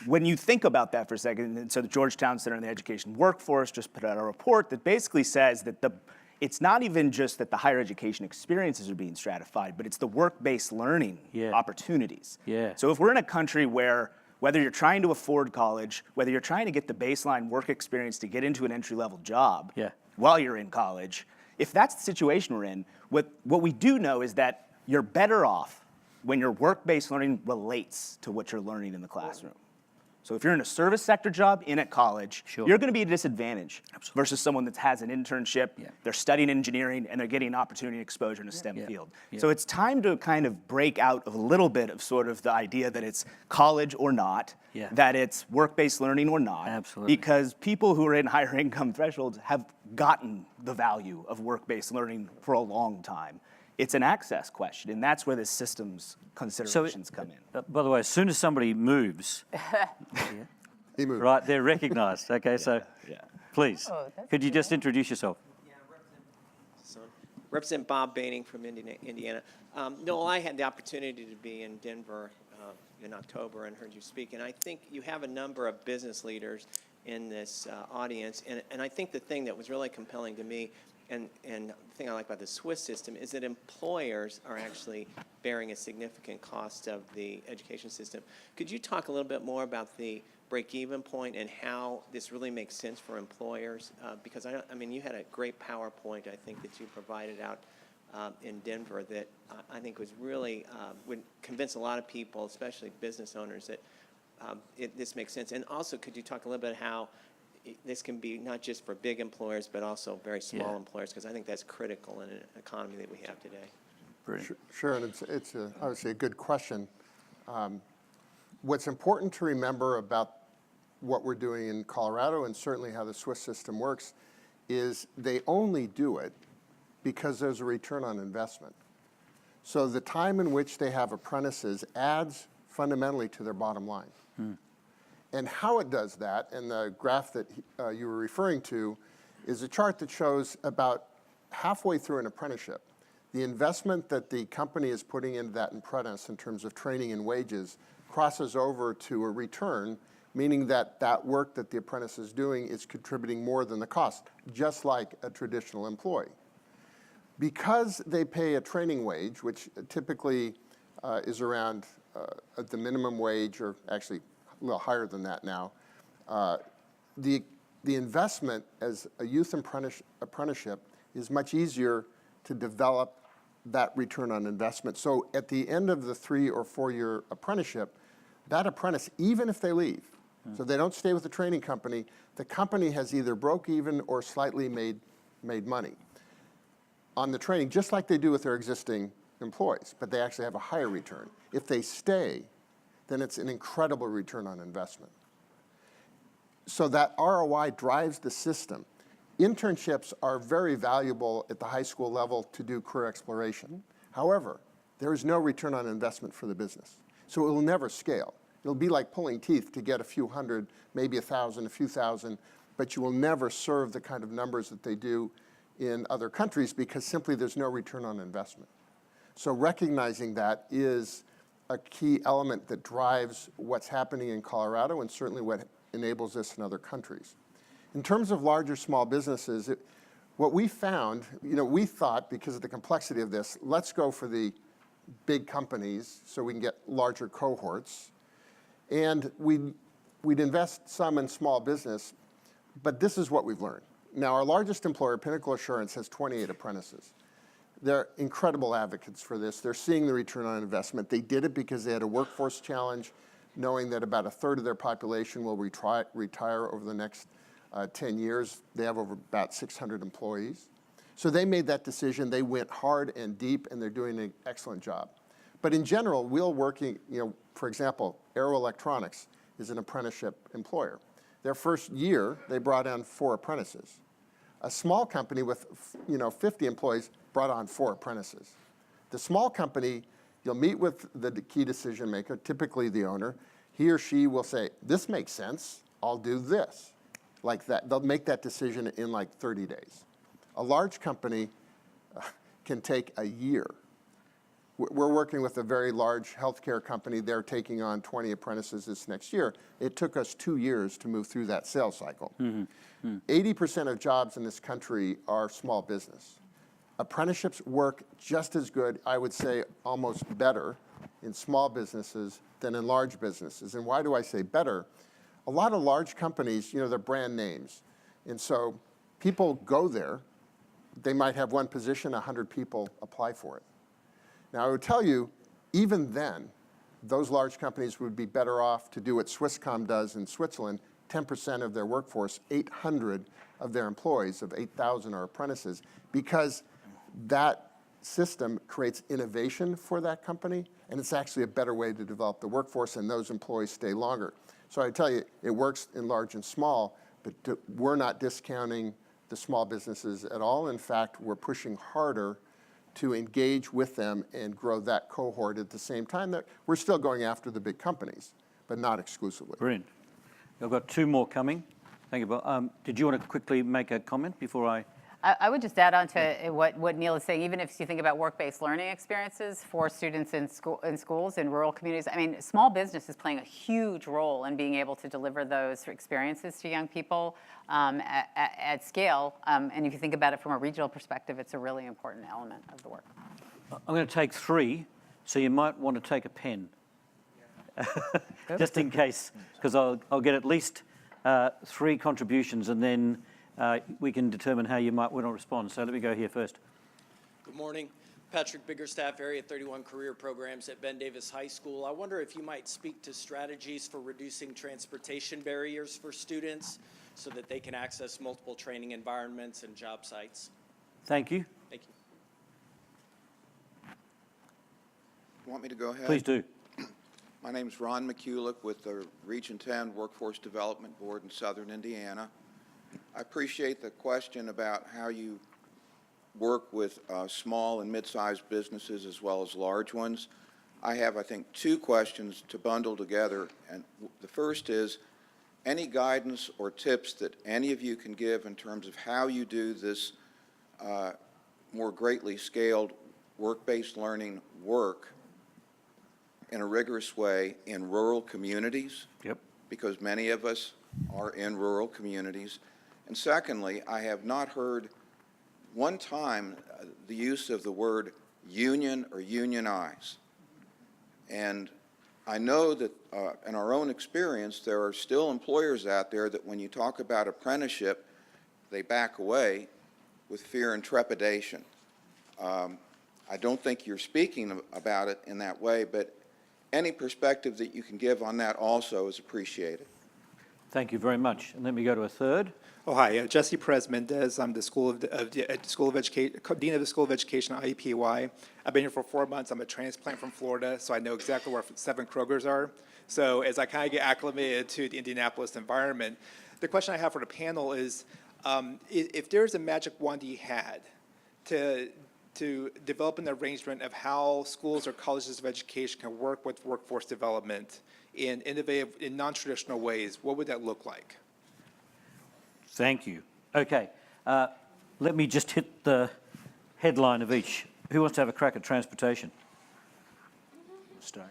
When you think about that for a second, and so the Georgetown Center on the Education Workforce just put out a report that basically says that it's not even just that the higher education experiences are being stratified, but it's the work-based learning opportunities. Yeah. So if we're in a country where whether you're trying to afford college, whether you're trying to get the baseline work experience to get into an entry-level job while you're in college, if that's the situation we're in, what we do know is that you're better off when your work-based learning relates to what you're learning in the classroom. So if you're in a service sector job at college, you're going to be at a disadvantage versus someone that has an internship, they're studying engineering, and they're getting opportunity and exposure in a STEM field. So it's time to kind of break out of a little bit of sort of the idea that it's college or not, that it's work-based learning or not. Absolutely. Because people who are in higher income thresholds have gotten the value of work-based learning for a long time. It's an access question, and that's where the systems considerations come in. By the way, as soon as somebody moves, He moved. right, they're recognized. Okay, so please, could you just introduce yourself? Representative Bob Baining from Indiana. Noel, I had the opportunity to be in Denver in October and heard you speak, and I think you have a number of business leaders in this audience, and I think the thing that was really compelling to me and the thing I like about the Swiss system is that employers are actually bearing a significant cost of the education system. Could you talk a little bit more about the break-even point and how this really makes sense for employers? Because I mean, you had a great PowerPoint, I think, that you provided out in Denver that I think was really, would convince a lot of people, especially business owners, that this makes sense. And also, could you talk a little bit how this can be not just for big employers, but also very small employers, because I think that's critical in an economy that we have today. Brilliant. Sure, and it's obviously a good question. What's important to remember about what we're doing in Colorado, and certainly how the Swiss system works, is they only do it because there's a return on investment. So the time in which they have apprentices adds fundamentally to their bottom line. And how it does that, and the graph that you were referring to, is a chart that shows about halfway through an apprenticeship, the investment that the company is putting into that apprentice in terms of training and wages crosses over to a return, meaning that that work that the apprentice is doing is contributing more than the cost, just like a traditional employee. Because they pay a training wage, which typically is around the minimum wage, or actually a little higher than that now, the investment as a youth apprenticeship is much easier to develop that return on investment. So at the end of the 3 or 4 year apprenticeship, that apprentice, even if they leave, so they don't stay with the training company, the company has either broke even or slightly made money on the training, just like they do with their existing employees, but they actually have a higher return. If they stay, then it's an incredible return on investment. So that ROI drives the system. Internships are very valuable at the high school level to do career exploration. However, there is no return on investment for the business. So it will never scale. It'll be like pulling teeth to get a few hundred, maybe 1,000, a few thousand, but you will never serve the kind of numbers that they do in other countries because simply there's no return on investment. So recognizing that is a key element that drives what's happening in Colorado and certainly what enables this in other countries. In terms of larger small businesses, what we found, we thought because of the complexity of this, let's go for the big companies so we can get larger cohorts. And we'd invest some in small business, but this is what we've learned. Now, our largest employer, Pinnacle Assurance, has 28 apprentices. They're incredible advocates for this. They're seeing the return on investment. They did it because they had a workforce challenge, knowing that about 1/3 of their population will retire over the next 10 years. They have over about 600 employees. So they made that decision. They went hard and deep, and they're doing an excellent job. But in general, we're working, for example, Aero Electronics is an apprenticeship employer. Their first year, they brought on 4 apprentices. A small company with 50 employees brought on 4 apprentices. The small company, you'll meet with the key decision maker, typically the owner. He or she will say, this makes sense, I'll do this. Like that, they'll make that decision in like 30 days. A large company can take a year. We're working with a very large healthcare company. They're taking on 20 apprentices this next year. It took us 2 years to move through that sales cycle. 80% of jobs in this country are small business. Apprenticeships work just as good, I would say almost better, in small businesses than in large businesses. And why do I say better? A lot of large companies, they're brand names. And so people go there. They might have one position, 100 people apply for it. Now, I would tell you, even then, those large companies would be better off to do what Swisscom does in Switzerland. 10% of their workforce, 800 of their employees, of 8,000 are apprentices, because that system creates innovation for that company, and it's actually a better way to develop the workforce, and those employees stay longer. So I tell you, it works in large and small, but we're not discounting the small businesses at all. In fact, we're pushing harder to engage with them and grow that cohort at the same time that we're still going after the big companies, but not exclusively. Brilliant. I've got 2 more coming. Thank you, Bill. Did you want to quickly make a comment before I? I would just add on to what Neil is saying. Even if you think about work-based learning experiences for students in schools in rural communities, I mean, small business is playing a huge role in being able to deliver those experiences to young people at scale. And if you think about it from a regional perspective, it's a really important element of the work. I'm going to take 3, so you might want to take a pen, just in case, because I'll get at least 3 contributions, and then we can determine how you might want to respond. So let me go here first. Good morning. Patrick Biggerstaff, Area 31 Career Programs at Ben Davis High School. I wonder if you might speak to strategies for reducing transportation barriers for students so that they can access multiple training environments and job sites. Thank you. Thank you. Want me to go ahead? Please do. My name is Ron McCulloch with the Region 10 Workforce Development Board in Southern Indiana. I appreciate the question about how you work with small and mid-sized businesses as well as large ones. I have, I think, 2 questions to bundle together. And the first is, any guidance or tips that any of you can give in terms of how you do this more greatly scaled work-based learning work in a rigorous way in rural communities? Yep. Because many of us are in rural communities. And secondly, I have not heard one time the use of the word union or unionize. And I know that in our own experience, there are still employers out there that when you talk about apprenticeship, they back away with fear and trepidation. I don't think you're speaking about it in that way, but any perspective that you can give on that also is appreciated. Thank you very much. And let me go to a third. Oh, hi, Jesse Perez Mendez. I'm the School of Education, Dean of the School of Education at IUPUI. I've been here for 4 months. I'm a transplant from Florida, so I know exactly where 7 Krogers are. So as I kind of get acclimated to the Indianapolis environment, the question I have for the panel is, if there's a magic wand you had to develop an arrangement of how schools or colleges of education can work with workforce development in innovative, in non-traditional ways, what would that look like? Thank you. Okay, let me just hit the headline of each. Who wants to have a crack at transportation? Start.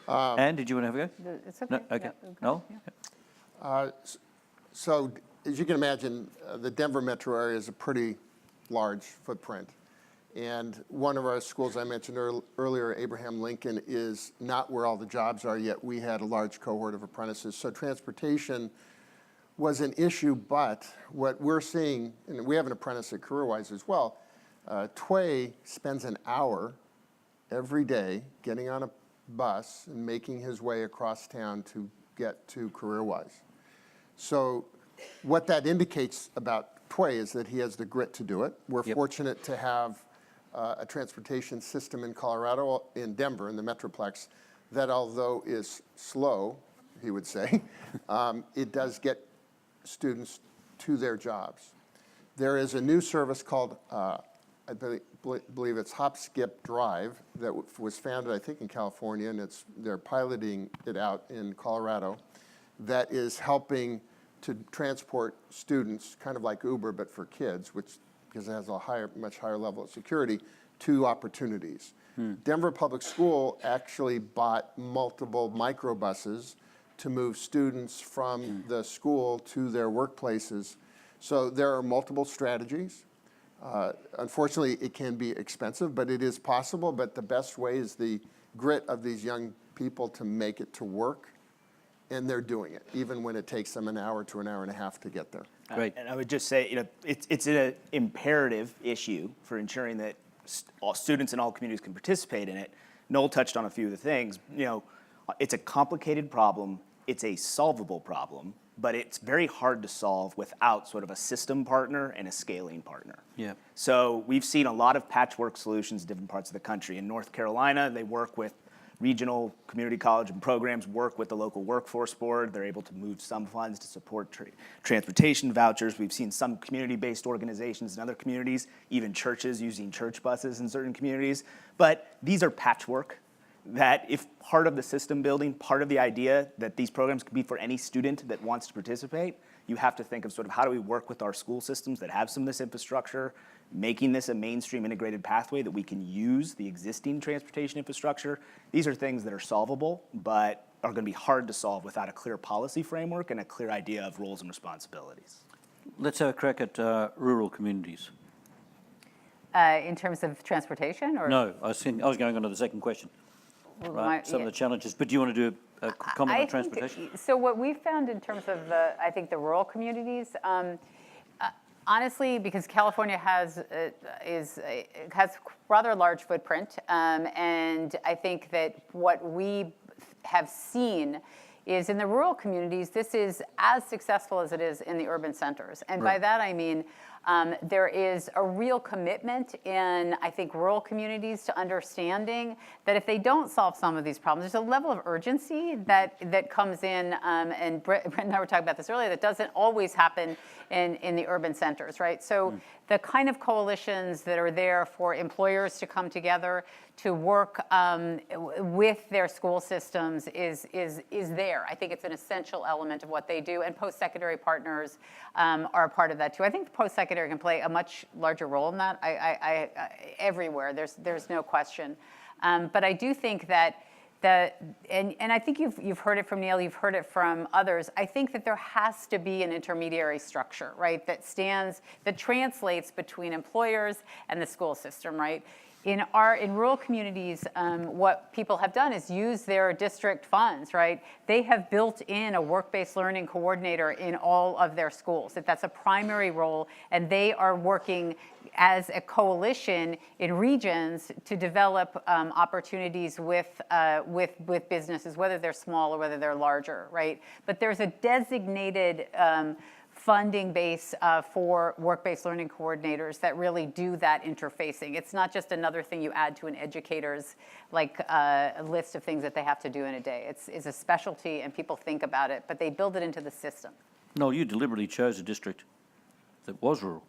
Anne, did you want to have a go? It's okay. No? Okay. Yeah, Noel? yeah. So as you can imagine, the Denver metro area is a pretty large footprint. And one of our schools I mentioned earlier, Abraham Lincoln, is not where all the jobs are, yet we had a large cohort of apprentices. So transportation was an issue, but what we're seeing, and we have an apprentice at CareerWise as well, Tway spends an hour every day getting on a bus and making his way across town to get to CareerWise. So what that indicates about Tway is that he has the grit to do it. We're fortunate to have a transportation system in Colorado, in Denver, in the Metroplex, that although is slow, he would say, it does get students to their jobs. There is a new service called, I believe it's Hop, Skip, Drive, that was founded, I think, in California, and they're piloting it out in Colorado, that is helping to transport students, kind of like Uber, but for kids, because it has a much higher level of security, to opportunities. Denver Public School actually bought multiple microbuses to move students from the school to their workplaces. So there are multiple strategies. Unfortunately, it can be expensive, but it is possible. But the best way is the grit of these young people to make it to work, and they're doing it, even when it takes them an hour to an hour and a half to get there. Great. And I would just say, it's an imperative issue for ensuring that all students in all communities can participate in it. Noel touched on a few of the things. It's a complicated problem. It's a solvable problem, but it's very hard to solve without sort of a system partner and a scaling partner. Yeah. So we've seen a lot of patchwork solutions in different parts of the country. In North Carolina, they work with regional community college and programs, work with the local workforce board. They're able to move some funds to support transportation vouchers. We've seen some community-based organizations in other communities, even churches using church buses in certain communities. But these are patchwork that, if part of the system building, part of the idea that these programs could be for any student that wants to participate, you have to think of sort of how do we work with our school systems that have some of this infrastructure, making this a mainstream integrated pathway that we can use the existing transportation infrastructure. These are things that are solvable, but are going to be hard to solve without a clear policy framework and a clear idea of roles and responsibilities. Let's have a crack at rural communities. In terms of transportation, or? No, I was going on to the second question. Right, some of the challenges. But do you want to do a comment on transportation? So what we've found in terms of I think the rural communities, honestly, because California has rather large footprint, and I think that what we have seen is in the rural communities, this is as successful as it is in the urban centers. And by that I mean, there is a real commitment in, I think, rural communities to understanding that if they don't solve some of these problems, there's a level of urgency that comes in, and Brent and I were talking about this earlier, that doesn't always happen in the urban centers, right? So the kind of coalitions that are there for employers to come together to work with their school systems is there. I think it's an essential element of what they do, and post-secondary partners are a part of that too. I think the post-secondary secondary can play a much larger role in that. Everywhere, there's no question. But I do think that and I think you've heard it from Neil, you've heard it from others. I think that there has to be an intermediary structure, right, that translates between employers and the school system, right? In rural communities, what people have done is use their district funds, right? They have built in a work-based learning coordinator in all of their schools. That's a primary role, and they are working as a coalition in regions to develop opportunities with businesses, whether they're small or whether they're larger, right? But there's a designated funding base for work-based learning coordinators that really do that interfacing. It's not just another thing you add to an educator's a list of things that they have to do in a day. It's a specialty, and people think about it, but they build it into the system. No, you deliberately chose a district that was rural.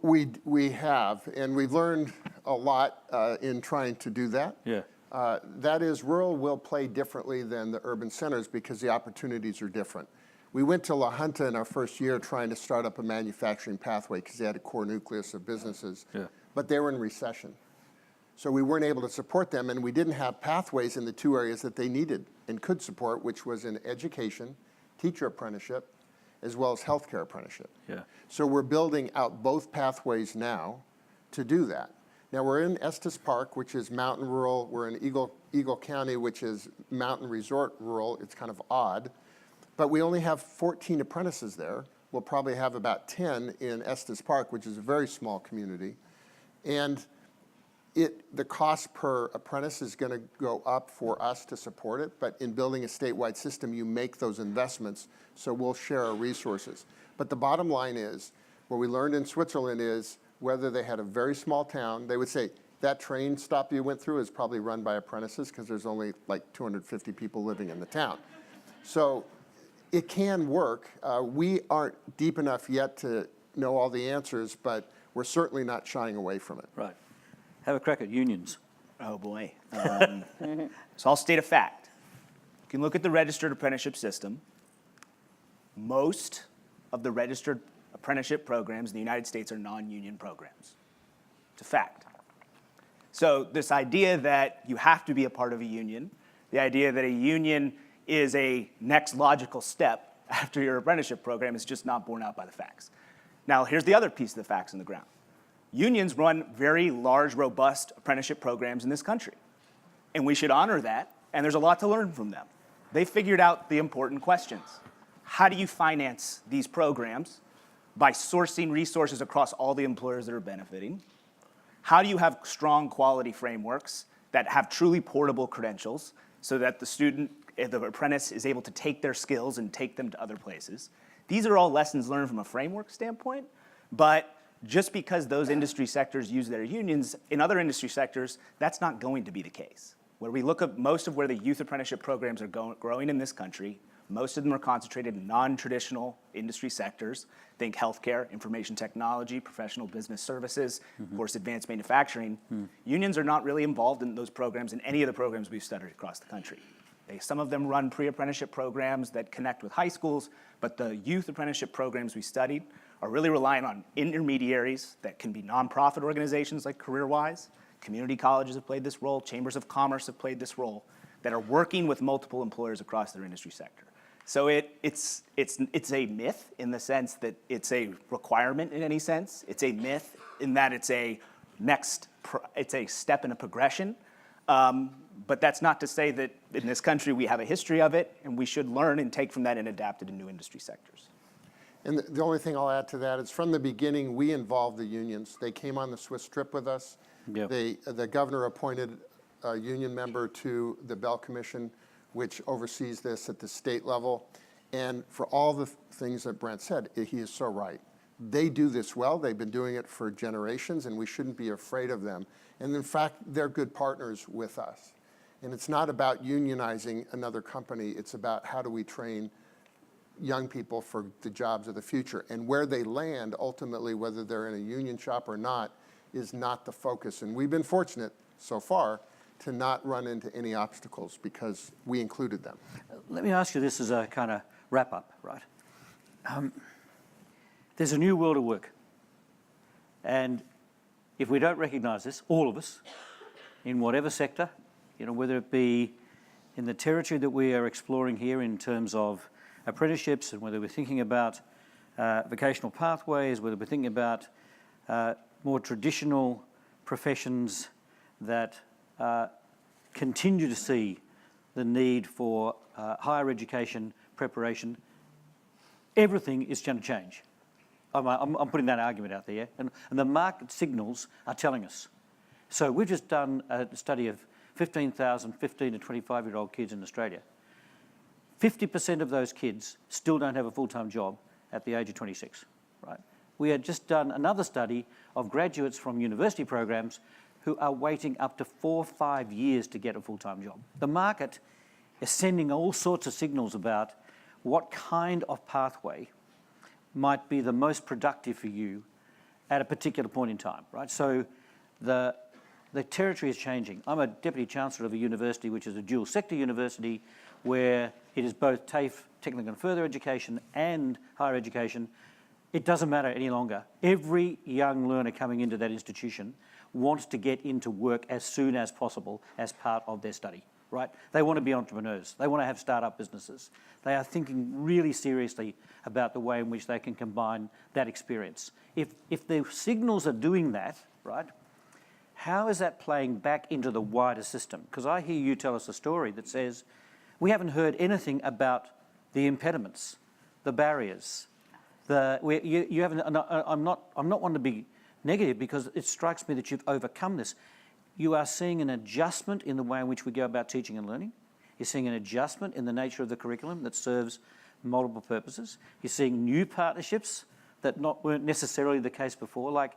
We have, and we've learned a lot in trying to do that. Yeah. That is, rural will play differently than the urban centers because the opportunities are different. We went to La Junta in our first year trying to start up a manufacturing pathway because they had a core nucleus of businesses, but they were in recession. So we weren't able to support them, and we didn't have pathways in the two areas that they needed and could support, which was in education, teacher apprenticeship, as well as healthcare apprenticeship. Yeah. So we're building out both pathways now to do that. Now we're in Estes Park, which is mountain rural. We're in Eagle County, which is mountain resort rural. It's kind of odd. But we only have 14 apprentices there. We'll probably have about 10 in Estes Park, which is a very small community. And the cost per apprentice is going to go up for us to support it, but in building a statewide system, you make those investments, so we'll share our resources. But the bottom line is, what we learned in Switzerland is, whether they had a very small town, they would say, that train stop you went through is probably run by apprentices because there's only like 250 people living in the town. So it can work. We aren't deep enough yet to know all the answers, but we're certainly not shying away from it. Right. Have a crack at unions. Oh, boy. So I'll state a fact. You can look at the registered apprenticeship system. Most of the registered apprenticeship programs in the United States are non-union programs. It's a fact. So this idea that you have to be a part of a union, the idea that a union is a next logical step after your apprenticeship program is just not borne out by the facts. Now, here's the other piece of the facts on the ground. Unions run very large, robust apprenticeship programs in this country, and we should honor that, and there's a lot to learn from them. They figured out the important questions. How do you finance these programs? By sourcing resources across all the employers that are benefiting. How do you have strong quality frameworks that have truly portable credentials so that the apprentice is able to take their skills and take them to other places? These are all lessons learned from a framework standpoint, but just because those industry sectors use their unions, in other industry sectors, that's not going to be the case. Where we look at most of where the youth apprenticeship programs are growing in this country, most of them are concentrated in non-traditional industry sectors. Think healthcare, information technology, professional business services, of course, advanced manufacturing. Unions are not really involved in those programs in any of the programs we've studied across the country. Some of them run pre-apprenticeship programs that connect with high schools, but the youth apprenticeship programs we studied are really relying on intermediaries that can be nonprofit organizations like CareerWise. Community colleges have played this role, chambers of commerce have played this role, that are working with multiple employers across their industry sector. So it's a myth in the sense that it's a requirement in any sense. It's a myth in that it's a step in a progression. But that's not to say that in this country we have a history of it, and we should learn and take from that and adapt it to new industry sectors. And the only thing I'll add to that is from the beginning, we involved the unions. They came on the Swiss trip with us. Yep. The governor appointed a union member to the Bell Commission, which oversees this at the state level. And for all the things that Brent said, he is so right. They do this well. They've been doing it for generations, and we shouldn't be afraid of them. And in fact, they're good partners with us. And it's not about unionizing another company. It's about how do we train young people for the jobs of the future. And where they land, ultimately, whether they're in a union shop or not, is not the focus. And we've been fortunate so far to not run into any obstacles because we included them. Let me ask you this as a kind of wrap-up, right? There's a new world of work. And if we don't recognise this, all of us, in whatever sector, whether it be in the territory that we are exploring here in terms of apprenticeships, and whether we're thinking about vocational pathways, whether we're thinking about more traditional professions that continue to see the need for higher education preparation, everything is going to change. I'm putting that argument out there, and the market signals are telling us. So we've just done a study of 15,000 15 to 25-year-old kids in Australia. 50% of those kids still don't have a full-time job at the age of 26, right? We had just done another study of graduates from university programs who are waiting up to 4 or 5 years to get a full-time job. The market is sending all sorts of signals about what kind of pathway might be the most productive for you at a particular point in time, right? So the territory is changing. I'm a Deputy Chancellor of a university which is a dual sector university where it is both TAFE, technical and further education, and higher education. It doesn't matter any longer. Every young learner coming into that institution wants to get into work as soon as possible as part of their study, right? They want to be entrepreneurs. They want to have startup businesses. They are thinking really seriously about the way in which they can combine that experience. If the signals are doing that, right, how is that playing back into the wider system? Because I hear you tell us a story that says we haven't heard anything about the impediments, the barriers. You haven't. I'm not one to be negative because it strikes me that you've overcome this. You are seeing an adjustment in the way in which we go about teaching and learning. You're seeing an adjustment in the nature of the curriculum that serves multiple purposes. You're seeing new partnerships that weren't necessarily the case before. Like,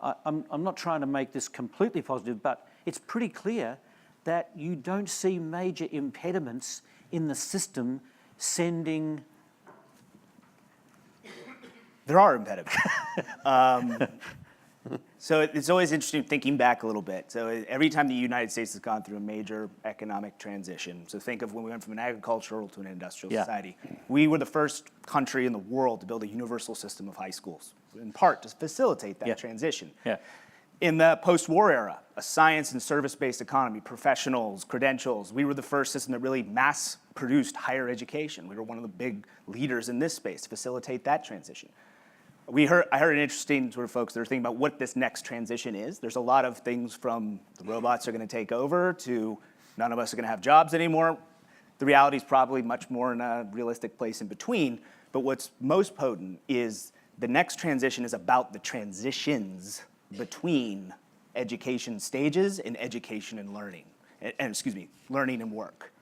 I'm not trying to make this completely positive, but it's pretty clear that you don't see major impediments in the system sending. There are impediments. So it's always interesting thinking back a little bit. So every time the United States has gone through a major economic transition, so think of when we went from an agricultural to an industrial society, we were the first country in the world to build a universal system of high schools, in part to facilitate that transition. In the post-war era, a science and service-based economy, professionals, credentials, we were the first system that really mass-produced higher education. We were one of the big leaders in this space to facilitate that transition. I heard an interesting sort of folks that are thinking about what this next transition is. There's a lot of things from the robots are going to take over to none of us are going to have jobs anymore. The reality is probably much more in a realistic place in between. But what's most potent is the next transition is about the transitions between education stages and education and learning, learning and work.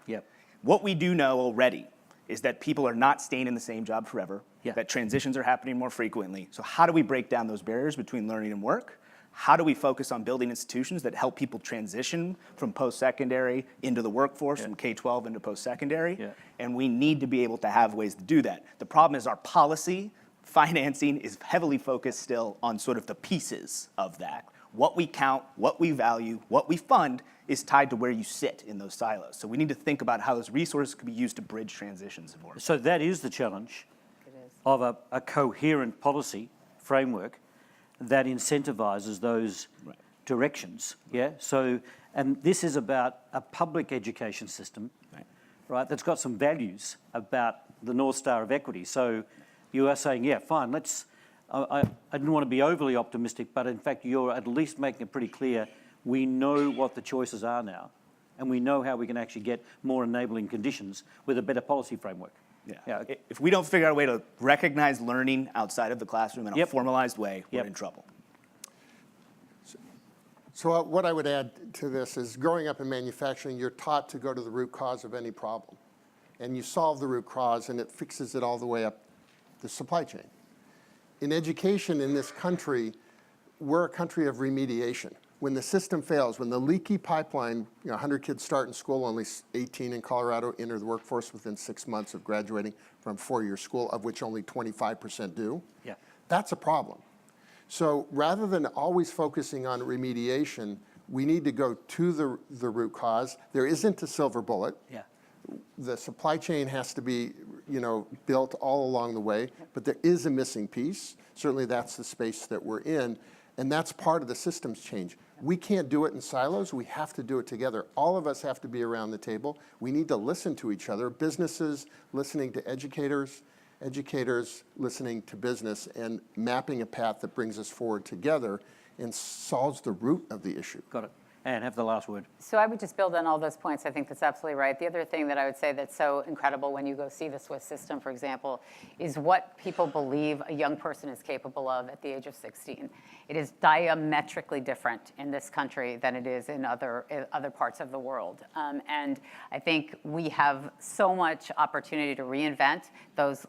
What we do know already is that people are not staying in the same job forever, that transitions are happening more frequently. So how do we break down those barriers between learning and work? How do we focus on building institutions that help people transition from post-secondary into the workforce, from K-12 into post-secondary? And we need to be able to have ways to do that. The problem is our policy financing is heavily focused still on sort of the pieces of that. What we count, what we value, what we fund is tied to where you sit in those silos. So we need to think about how those resources can be used to bridge transitions and more. So that is the challenge of a coherent policy framework that incentivizes those directions. So, and this is about a public education system, right, that's got some values about the North Star of equity. So you are saying, fine, let's, I didn't want to be overly optimistic, but in fact, you're at least making it pretty clear we know what the choices are now, and we know how we can actually get more enabling conditions with a better policy framework. If we don't figure out a way to recognize learning outside of the classroom in a formalized way, we're in trouble. So what I would add to this is growing up in manufacturing, you're taught to go to the root cause of any problem. And you solve the root cause, and it fixes it all the way up the supply chain. In education in this country, we're a country of remediation. When the system fails, when the leaky pipeline, 100 kids start in school, only 18 in Colorado enter the workforce within 6 months of graduating from four-year school, of which only 25% do. That's a problem. So rather than always focusing on remediation, we need to go to the root cause. There isn't a silver bullet. The supply chain has to be, built all along the way, but there is a missing piece. Certainly that's the space that we're in. And that's part of the systems change. We can't do it in silos. We have to do it together. All of us have to be around the table. We need to listen to each other. Businesses listening to educators, educators listening to business, and mapping a path that brings us forward together and solves the root of the issue. Got it. Anne, have the last word. So I would just build on all those points. I think that's absolutely right. The other thing that I would say that's so incredible when you go see the Swiss system, for example, is what people believe a young person is capable of at the age of 16. It is diametrically different in this country than it is in other parts of the world. And I think we have so much opportunity to reinvent those,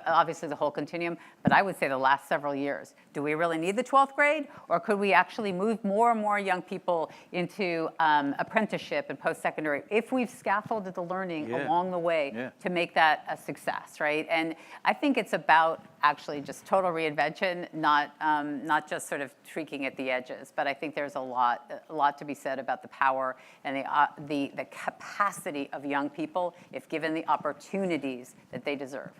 obviously the whole continuum, but I would say the last several years. Do we really need the 12th grade, or could we actually move more and more young people into apprenticeship and post-secondary if we've scaffolded the learning along the way to make that a success, right? And I think it's about actually just total reinvention, not just sort of tweaking at the edges. But I think there's a lot to be said about the power and the capacity of young people if given the opportunities that they deserve.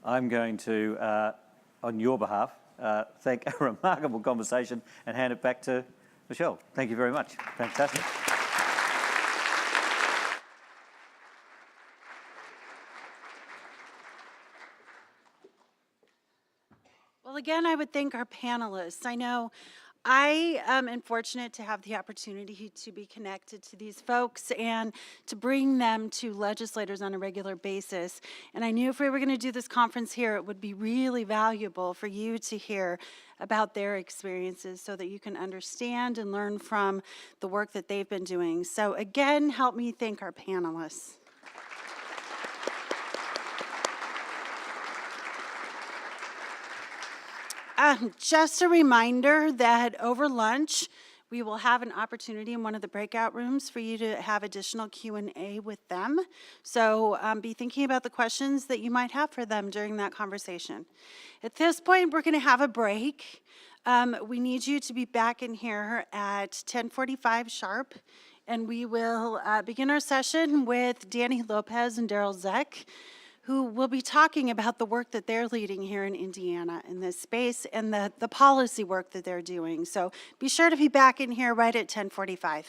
I'm going to, on your behalf, thank a remarkable conversation and hand it back to Michelle. Thank you very much. Fantastic. Well, again, I would thank our panelists. I know I am fortunate to have the opportunity to be connected to these folks and to bring them to legislators on a regular basis. And I knew if we were going to do this conference here, it would be really valuable for you to hear about their experiences so that you can understand and learn from the work that they've been doing. So again, help me thank our panelists. Just a reminder that over lunch, we will have an opportunity in one of the breakout rooms for you to have additional Q&A with them. So be thinking about the questions that you might have for them during that conversation. At this point, we're going to have a break. We need you to be back in here at 10:45 sharp, and we will begin our session with Danny Lopez and Daryl Zeck, who will be talking about the work that they're leading here in Indiana in this space and the policy work that they're doing. So be sure to be back in here right at 10:45.